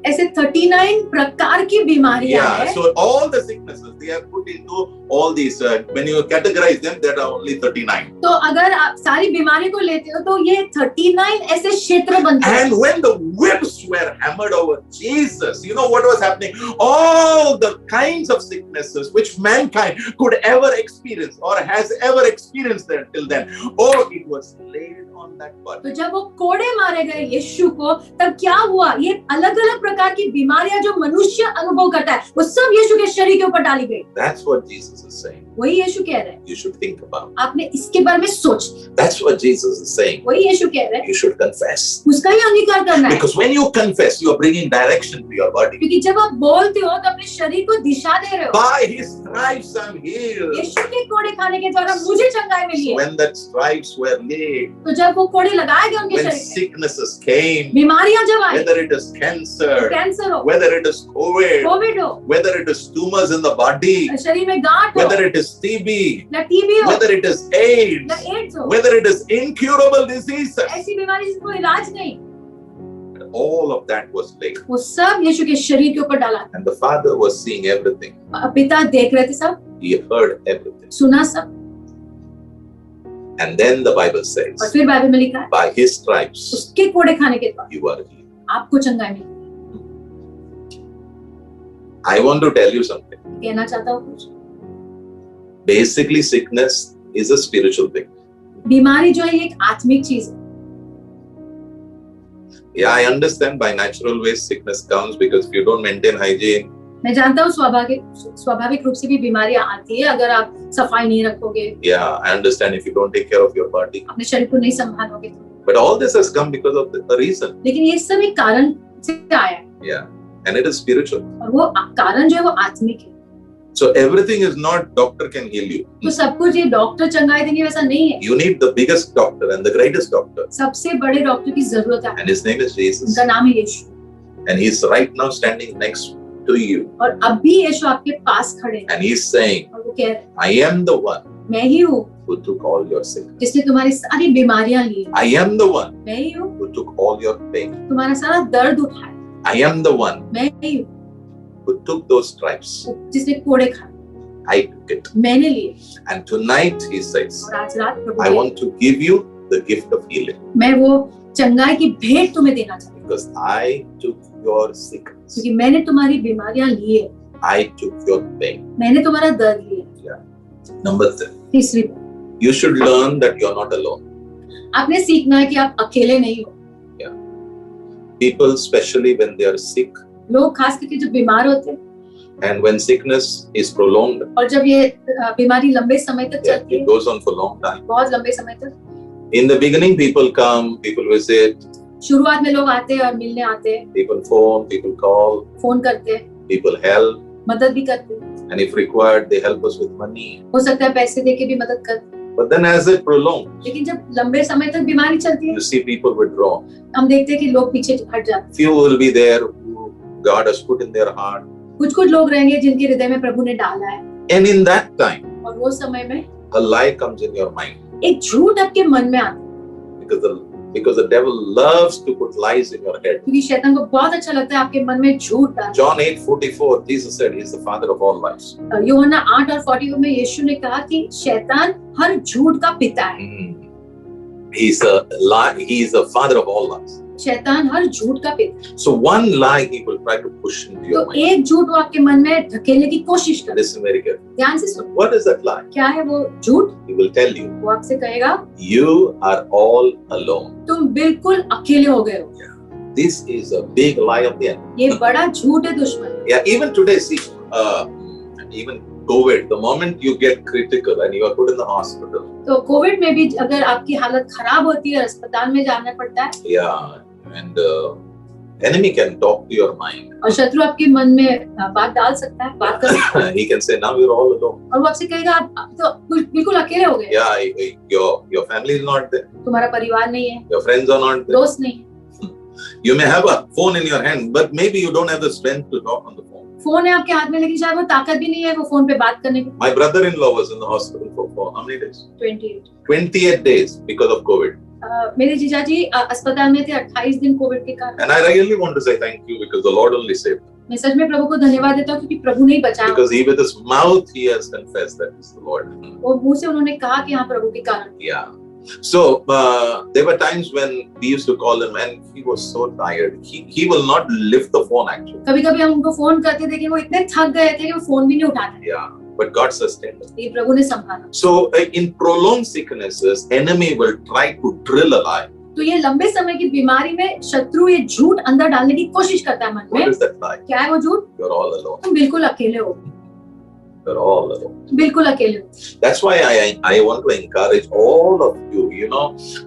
ऐसे 39 प्रकार की बीमारियां Yeah, हैं। so all the sicknesses they are put into all these. When you categorize them, there are only 39. तो अगर आप सारी बीमारी को लेते हो तो ये 39 ऐसे क्षेत्र बनते हैं। And when the whips were hammered over Jesus, you know what was happening? All the kinds of sicknesses which mankind could ever experience or has ever experienced there till then, oh, it was laid on that body. तो जब वो कोड़े मारे गए यीशु को, तब क्या हुआ? ये अलग-अलग प्रकार की बीमारियां जो मनुष्य अनुभव करता है, वो सब यीशु के शरीर के ऊपर डाली गई। That's what Jesus is saying. वही यीशु कह रहे हैं। You should think about. आपने इसके बारे में सोच। That's what Jesus is saying. वही यीशु कह रहे हैं। You should confess. उसका ही अंगीकार करना है। Because when you confess, you are bringing direction to your body. क्योंकि जब आप बोलते हो तो अपने शरीर को दिशा दे रहे हो। By His stripes I'm healed. यीशु के कोड़े खाने के द्वारा मुझे चंगाई मिली है। When that stripes were laid, तो जब वो कोड़े लगाए गए उनके when शरीर में, sicknesses came, बीमारियां जब आई, whether it is cancer, cancer हो, whether it is COVID, Covid हो, whether it is tumors in the body, शरीर में गांठ हो, whether it is TB, या टीबी हो, whether it is AIDS, या एड्स हो, whether it is incurable diseases, ऐसी बीमारी जिसको इलाज नहीं, all of that was laid. वो सब यीशु के शरीर के ऊपर डाला। And the Father was seeing everything. पिता देख रहे थे सब, He heard everything. सुना सब, And then the Bible और says, फिर बाइबल में लिखा है by His stripes उसके कोड़े खाने के बाद you are healed. आपको चंगाई मिली। I want to tell you something. कहना चाहता हूँ कुछ, Basically, sickness is a spiritual thing. बीमारी जो है ये एक आत्मिक चीज है। Yeah, I understand by natural ways sickness comes because if you don't maintain hygiene, मैं जानता हूँ स्वाभाविक रूप से भी बीमारियां आती है अगर आप सफाई नहीं रखोगे, yeah, I understand if you don't take care of your body. अपने शरीर को नहीं संभालोगे तो। But all this has come because of a reason. लेकिन ये सब एक कारण से आया है Yeah, and it is spiritual. और वो कारण जो है वो आत्मिक है। So everything is not doctor can heal you. तो सब कुछ ये डॉक्टर चंगाई देंगे वैसा नहीं है। You need the biggest doctor and the greatest doctor. सबसे बड़े डॉक्टर की जरूरत है, And his name is Jesus. उनका नाम है यीशु, And he's right now standing next to you. और अब भी यीशु आपके पास खड़े हैं And he's saying, और वो कह रहे हैं I am the one मैं ही हूँ who took all your sickness. जिसने तुम्हारी सारी बीमारियां ली, I am the one मैं ही हूँ who took all your pain. तुम्हारा सारा दर्द उठाया, I am the one मैं ही हूँ who took those stripes. जिसने कोड़े खाए, I took it. मैंने लिए। And tonight he says, और आज रात प्रभु I ने- want to give you the gift of healing मैं वो चंगाई की भेंट तुम्हें देना चाहती हूँ, because I took your sickness. क्योंकि मैंने तुम्हारी बीमारियां ली है, I took your pain. मैंने तुम्हारा दर्द लिया। Number 3, तीसरी बात, you should learn that you're not alone. आपने सीखना है कि आप अकेले नहीं हो। People, especially when they are sick, लोग खास करके जो बीमार होते हैं and when sickness is prolonged, और जब ये बीमारी लंबे समय तक yeah, चलती it है, goes on for a long time. बहुत लंबे समय तक, In the beginning, people come, people visit, शुरुआत में लोग आते हैं और मिलने आते हैं, people phone, people call, phone करते हैं, people help, मदद भी करते हैं, and if required, they help us with money. हो सकता है पैसे देके भी मदद करते हैं, But then as it prolongs, लेकिन जब लंबे समय तक बीमारी चलती है, you see people withdraw. हम देखते हैं कि लोग पीछे हट जाते हैं। Few will be there who God has put in their heart. कुछ लोग रहेंगे जिनके हृदय में प्रभु ने डाला है, And in that time, और वो समय में a lie comes in your mind. एक झूठ आपके मन में आता है, Because the devil loves to put lies in your head. क्योंकि शैतान को बहुत अच्छा लगता है आपके मन में झूठ डालना। John 8:44, Jesus said he is the father of all lies. यूहन्ना 8 और 40 में यीशु ने कहा कि शैतान हर झूठ का पिता है। He is the father of all lies. शैतान हर झूठ का पिता है। So one lie he will try to push into your तो mind. एक झूठ वो आपके मन में धकेलने की कोशिश करे। Listen very carefully. ध्यान से सुनो, What is that lie? क्या है वो झूठ? He will tell you, वो आपसे कहेगा you are all alone. तुम बिल्कुल अकेले हो गए हो। This is a big lie of the enemy. ये बड़ा झूठ है दुश्मन। Yeah, even today, see, even COVID, the moment you get critical and you are put in the hospital, तो कोविड में भी अगर आपकी हालत खराब होती है, अस्पताल में जाना पड़ता है, yeah, and enemy can talk to your mind. और शत्रु आपके मन में बात डाल सकता है, बात कर सकता है, He can say, now you're all alone. और वो आपसे कहेगा आप तो बिल्कुल अकेले हो गए। Yeah, your family is not there. तुम्हारा परिवार नहीं है, Your friends are not there. दोस्त नहीं है। You may have a phone in your hand, but maybe you don't have the strength to talk on the phone. Phone है आपके हाथ में, लेकिन शायद वो ताकत भी नहीं है वो फोन पे बात करने की। My brother-in-law was in the hospital for how many days? 28 days because of COVID. मेरे जीजा जी अस्पताल में थे 28 दिन कोविड के कारण। And I really want to say thank you because the Lord only saved him. मैं सच में प्रभु को धन्यवाद देता हूँ क्योंकि प्रभु ने ही बचाया। Because he with his mouth he has confessed that he's the Lord. वो मुंह से उन्होंने कहा कि हाँ प्रभु के कारण। Yeah. So there were times when we used to call him and he was so tired. He will not lift the phone actually. कभी-कभी हम उनको फोन करते थे कि वो इतने थक गए थे कि वो फोन भी नहीं उठाते। Yeah. But God sustained him. ये प्रभु ने संभाला। So in prolonged sicknesses, enemy will try to drill a lie. तो ये लंबे समय की बीमारी में शत्रु ये झूठ अंदर डालने की कोशिश करता है मन में। What is that lie? क्या है वो झूठ? You're all alone. तुम बिल्कुल अकेले हो। You're all alone. बिल्कुल अकेले हो। That's why I want to encourage all of you. You know,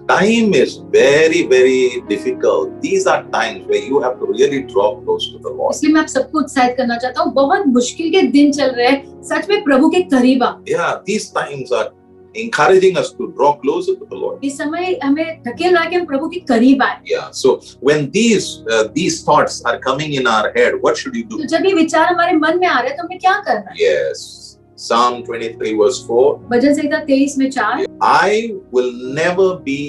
time is very, very difficult. These are times where you have to really draw close to the Lord. इसलिए मैं आप सबको उत्साहित करना चाहता हूँ। बहुत मुश्किल के दिन चल रहे हैं, सच में प्रभु के करीब आओ। Yeah, these times are encouraging us to draw closer to the Lord. इस समय हमें धकेल रहा है कि हम प्रभु के करीब आए। Yeah. So when these thoughts are coming in our head, what should you do? तो जब ये विचार हमारे मन में आ रहे हैं तो हमें क्या करना है? Yes. Psalm 23 verse 4. भजन संहिता 23 में 4। I will never be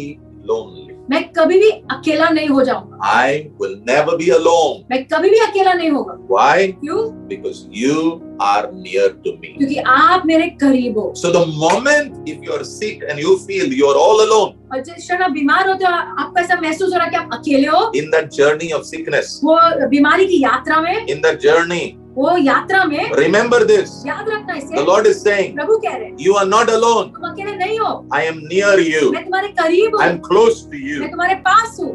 lonely. मैं कभी भी अकेला नहीं हो जाऊंगा। I will never be alone. मैं कभी भी अकेला नहीं होगा। Why? क्यों? Because you are near to me. क्योंकि आप मेरे करीब हो। So the moment if you are sick and you feel you are all alone और जिस क्षण आप बीमार होते हो आपको ऐसा महसूस हो रहा है कि आप अकेले हो, in that journey of sickness, वो बीमारी की यात्रा में, in that journey, वो यात्रा में remember this. याद रखना The इसे। Lord is saying, प्रभु कह रहे हैं you are not alone. तुम अकेले नहीं हो, I am near you. मैं तुम्हारे करीब I हूँ, am close to मैं you. तुम्हारे पास हूँ।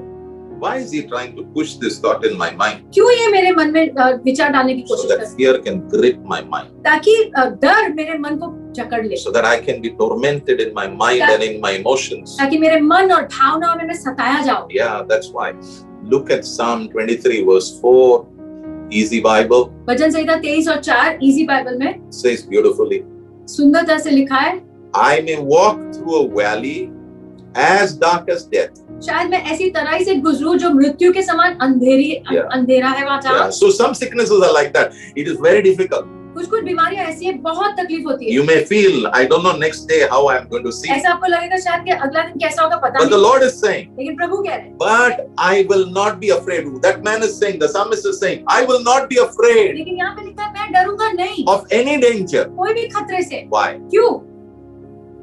Why is he trying to push this thought in my mind? क्यों ये मेरे मन में विचार डालने की So कोशिश that कर, fear can grip my mind. ताकि डर मेरे मन को जकड़ ले, So that I can be tormented in my mind and in my emotions. ताकि मेरे मन और भावनाओं में मैं सताया जाऊं। Yeah, that's why. Look at Psalm 23 verse 4. Easy Bible भजन संहिता 23 और 4 इजी बाइबल में says beautifully, सुंदर तरह से लिखा है, I may walk through a valley as dark as death. शायद मैं ऐसी तराई से गुजरूं जो मृत्यु के समान अंधेरा है वहाँ Yeah. So some sicknesses are like that. It is very difficult. कुछ बीमारियां ऐसी है, बहुत तकलीफ होती है। You may feel, I don't know next day how I am going to see. ऐसा आपको लगेगा शायद कि अगला दिन कैसा होगा पता But the नहीं, Lord is saying, लेकिन प्रभु कह रहे हैं, but I will not be afraid. That man is saying, the psalmist is saying, I will not be afraid लेकिन यहाँ पे लिखा है मैं डरूंगा नहीं of any danger. कोई भी खतरे से। Why? क्यों?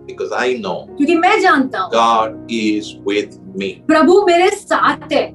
Because I know क्योंकि मैं जानता हूँ God is with me. प्रभु मेरे साथ है।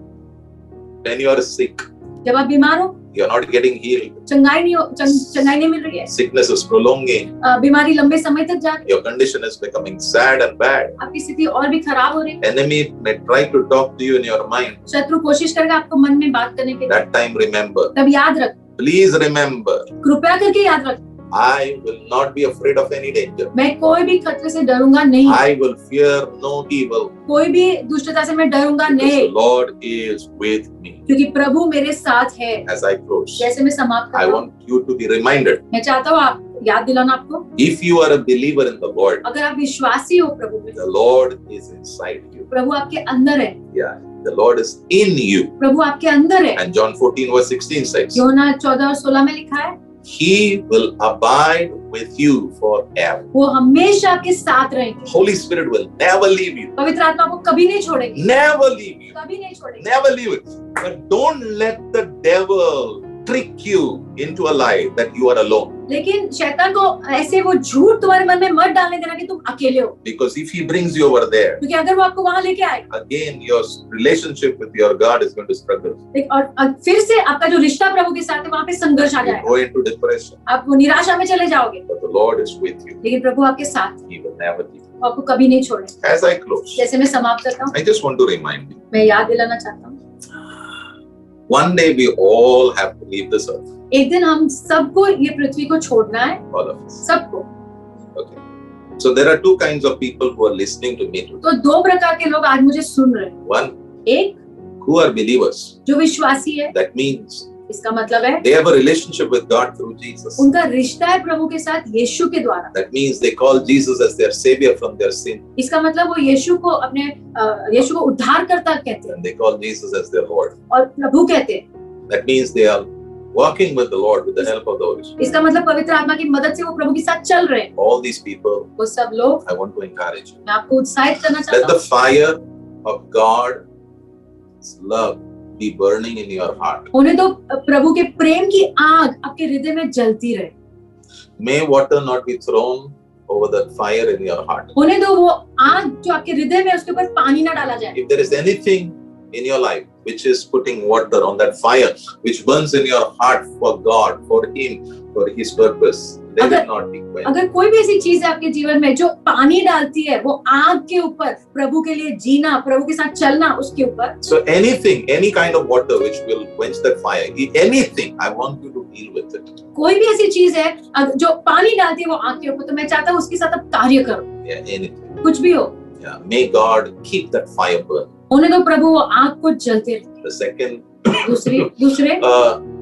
When you are sick, जब आप बीमार हो, you are not getting healed. चंगाई नहीं मिल रही है, Sickness is prolonging. बीमारी लंबे समय तक जा रही Your condition is becoming sad and bad. है, आपकी स्थिति और भी खराब हो रही है। Enemy may try to talk to you in your mind. शत्रु कोशिश करेगा आपको मन में बात करने के लिए, That time remember. तब याद रख, Please remember. कृपया करके याद रख, I will not be afraid of any danger. मैं कोई भी खतरे से डरूंगा नहीं, I will fear no evil. कोई भी दुष्टता से मैं डरूंगा Because नहीं, the Lord is with me. क्योंकि प्रभु मेरे साथ है। As I close, जैसे मैं समाप्त I करता हूँ, want you to be reminded मैं चाहता हूँ आप याद दिलाना आपको, If you are a believer in the Lord, अगर आप विश्वासी हो प्रभु में, the Lord is inside you. प्रभु आपके अंदर है, Yeah, the Lord is in you. प्रभु आपके अंदर है। And John 14 verse 16 says, यूहन्ना 14 और 16 में लिखा है, He will abide with you forever. वो हमेशा आपके साथ रहेंगे। Holy Spirit will never leave you. पवित्र आत्मा आपको कभी नहीं छोड़ेगी, Never leave you. कभी नहीं छोड़ेगी। Never leave it. But don't let the devil trick you into a lie that you are alone. लेकिन शैतान को ऐसे वो झूठ तुम्हारे मन में मत डालने देना कि तुम अकेले हो, Because if he brings you over there, क्योंकि अगर वो आपको वहां लेके आएगा, again your relationship with your God is going to struggle. और फिर से आपका जो रिश्ता प्रभु के साथ है वहां पे संघर्ष आ You जाएगा, go into depression. आप वो निराशा में चले जाओगे। But the Lord is with you. लेकिन प्रभु आपके साथ है, He will never leave you. वो आपको कभी नहीं छोड़ेगा। As I close, जैसे मैं समाप्त करता हूँ, I just want to remind you, मैं याद दिलाना चाहता हूँ, one day we all have to leave this earth. एक दिन हम सबको ये पृथ्वी को छोड़ना है, All of us. सबको। Okay. So there are two kinds of people who are listening to me today. तो दो प्रकार के लोग आज मुझे सुन रहे हैं। One, एक who are believers. जो विश्वासी है, That means इसका मतलब है they have a relationship with God through Jesus. उनका रिश्ता है प्रभु के साथ यीशु के द्वारा। That means they call Jesus as their savior from their sin. इसका मतलब वो यीशु को अपने यीशु को उद्धारकर्ता कहते हैं And they call Jesus as their Lord. और प्रभु कहते हैं। That means they are walking with the Lord with the help of the Holy Spirit. इसका मतलब पवित्र आत्मा की मदद से वो प्रभु के साथ चल रहे हैं। All these people, वो सब लोग, I want to encourage you. मैं आपको उत्साहित करना Let चाहता the हूँ, fire of God's love be burning in your heart. होने दो प्रभु के प्रेम की आग आपके हृदय में जलती रहे। May water not be thrown over that fire in your heart. होने दो वो आग जो आपके हृदय में, उसके ऊपर पानी ना डाला जाए। If there is anything in your life which is putting water on that fire, which burns in your heart for God, for Him, for His purpose, let it not be quenched. अगर कोई भी ऐसी चीज है आपके जीवन में जो पानी डालती है, वो आग के ऊपर प्रभु के लिए जीना, प्रभु के साथ चलना, उसके ऊपर। So anything, any kind of water which will quench that fire, anything, I want you to deal with it. कोई भी ऐसी चीज है जो पानी डालती है वो आग के ऊपर, तो मैं चाहता हूँ उसके साथ आप कार्य करो। Yeah, anything. कुछ भी हो, Yeah, may God keep that fire burning. होने दो प्रभु वो आग को जलते रहे। The second, दूसरे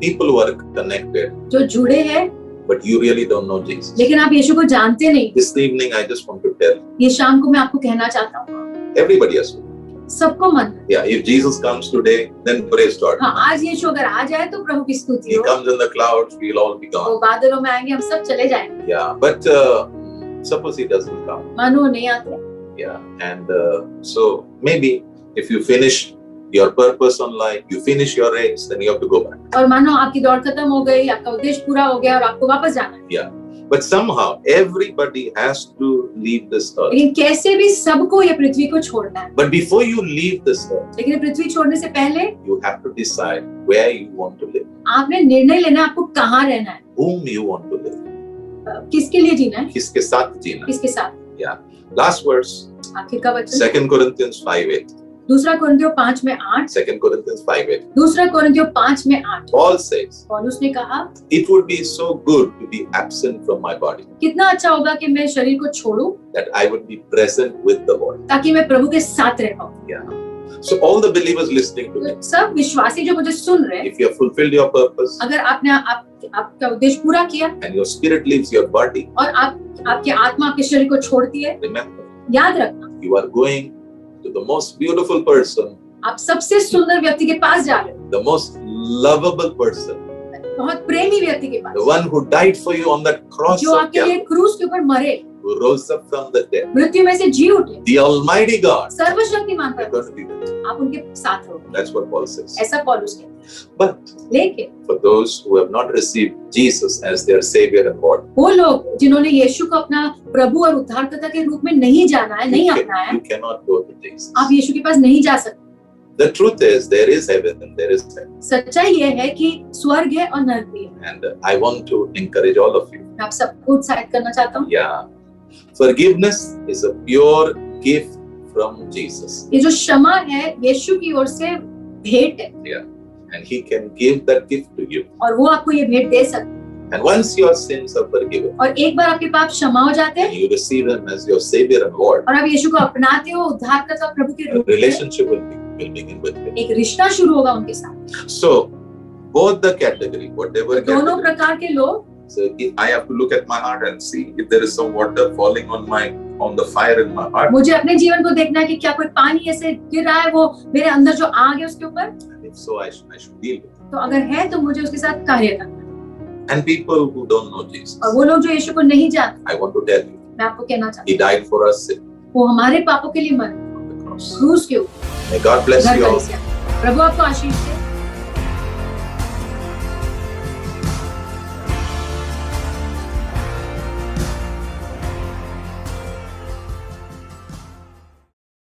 people who are connected, जो जुड़े हैं but you really don't know Jesus. लेकिन आप यीशु को जानते नहीं। This evening, I just want to tell ये शाम को मैं आपको कहना चाहता हूँ, everybody has to. सबको मन है। Yeah, if Jesus comes today, then praise God. हाँ, आज यीशु अगर आ जाए तो प्रभु की स्तुति He हो। comes in the clouds, we'll all be वो gone. बादलों में आएंगे, हम सब चले जाएंगे। Yeah, but suppose He doesn't come. मानो वो नहीं आते। Yeah, and so maybe if you finish your purpose on life, you finish your race, then you have to go back. और मानो आपकी दौड़ खत्म हो गई, आपका उद्देश्य पूरा हो गया और आपको वापस जाना है। Yeah, but somehow everybody has to leave this earth. लेकिन कैसे भी सबको ये पृथ्वी को छोड़ना है। But before you leave this earth, लेकिन पृथ्वी छोड़ने से पहले you have to decide where you want to live, आपने निर्णय लेना है, आपको कहाँ रहना है, whom you want to live, किसके लिए जीना है, किसके साथ जीना. किसके साथ। Yeah. Last verse, आखिर का वचन 2 Corinthians 5:8. दूसरा कोरिन्थियों 5 में 8, 2 Corinthians 5:8. दूसरा कोरिन्थियों 5 में 8, Paul says, पौलुस ने कहा, it would be so good to be absent from my body, कितना अच्छा होगा कि मैं शरीर को छोड़ूं that I would be present with the Lord. ताकि मैं प्रभु के साथ रह पाऊं। Yeah. So all the believers listening to me, सब विश्वासी जो मुझे सुन रहे हैं, if you have fulfilled your purpose अगर आपने आपका उद्देश्य पूरा किया and your spirit leaves your body, और आपकी आत्मा आपके शरीर को छोड़ती है, remember, याद रखना, you are going to the most beautiful person, आप सबसे सुंदर व्यक्ति के पास जा रहे हो, the most lovable person, बहुत प्रेमी व्यक्ति के the pass, one who died for you on that cross जो of आपके लिए Calvary, क्रूस के ऊपर मरे, who rose up from the dead, मृत्यु में से जी उठे, the Almighty God. सर्वशक्तिमान You're परमेश्वर, going to be with him. आप उनके साथ रहोगे। That's what Paul says. ऐसा पौलुस कहता है। But लेकिन for those who have not received Jesus as their Savior and Lord, वो लोग जिन्होंने यीशु को अपना प्रभु और उद्धारकर्ता के रूप में नहीं जाना है, नहीं अपनाया है, you cannot go to Jesus. आप यीशु के पास नहीं जा सकते। The truth is, there is heaven and there is hell. सच्चाई ये है कि स्वर्ग है और नरक भी है। And I want to encourage all of you. मैं आप सबको उत्साहित करना चाहता हूँ। Yeah. Forgiveness is a pure gift from Jesus. ये जो क्षमा है यीशु की ओर से भेंट है, Yeah. And He can give that gift to you. और वो आपको ये भेंट दे सकते हैं। And once your sins are forgiven, और एक बार आपके पाप क्षमा हो जाते and हैं you receive Him as your Savior and Lord, और आप यीशु को अपनाते हो उद्धारकर्ता प्रभु के a रूप में, relationship will begin with Him. एक रिश्ता शुरू होगा उनके साथ। So, both the category, whatever दोनों category, प्रकार के लोग, So I have to look at my heart and see if there is some water falling on the fire in my heart. मुझे अपने जीवन को देखना है कि क्या कोई पानी ऐसे गिर रहा है वो मेरे अंदर जो आग है उसके ऊपर, And if so, I should deal with it. तो अगर है तो मुझे उसके साथ कार्य करना है। And people who don't know Jesus, और वो लोग जो यीशु को नहीं जानते, I want to tell you, मैं आपको कहना चाहती He died for us on वो हमारे पापों के लिए मरे the cross. क्रूस के ऊपर। May God bless घर you all. कलीसिया, प्रभु आपको आशीष दे।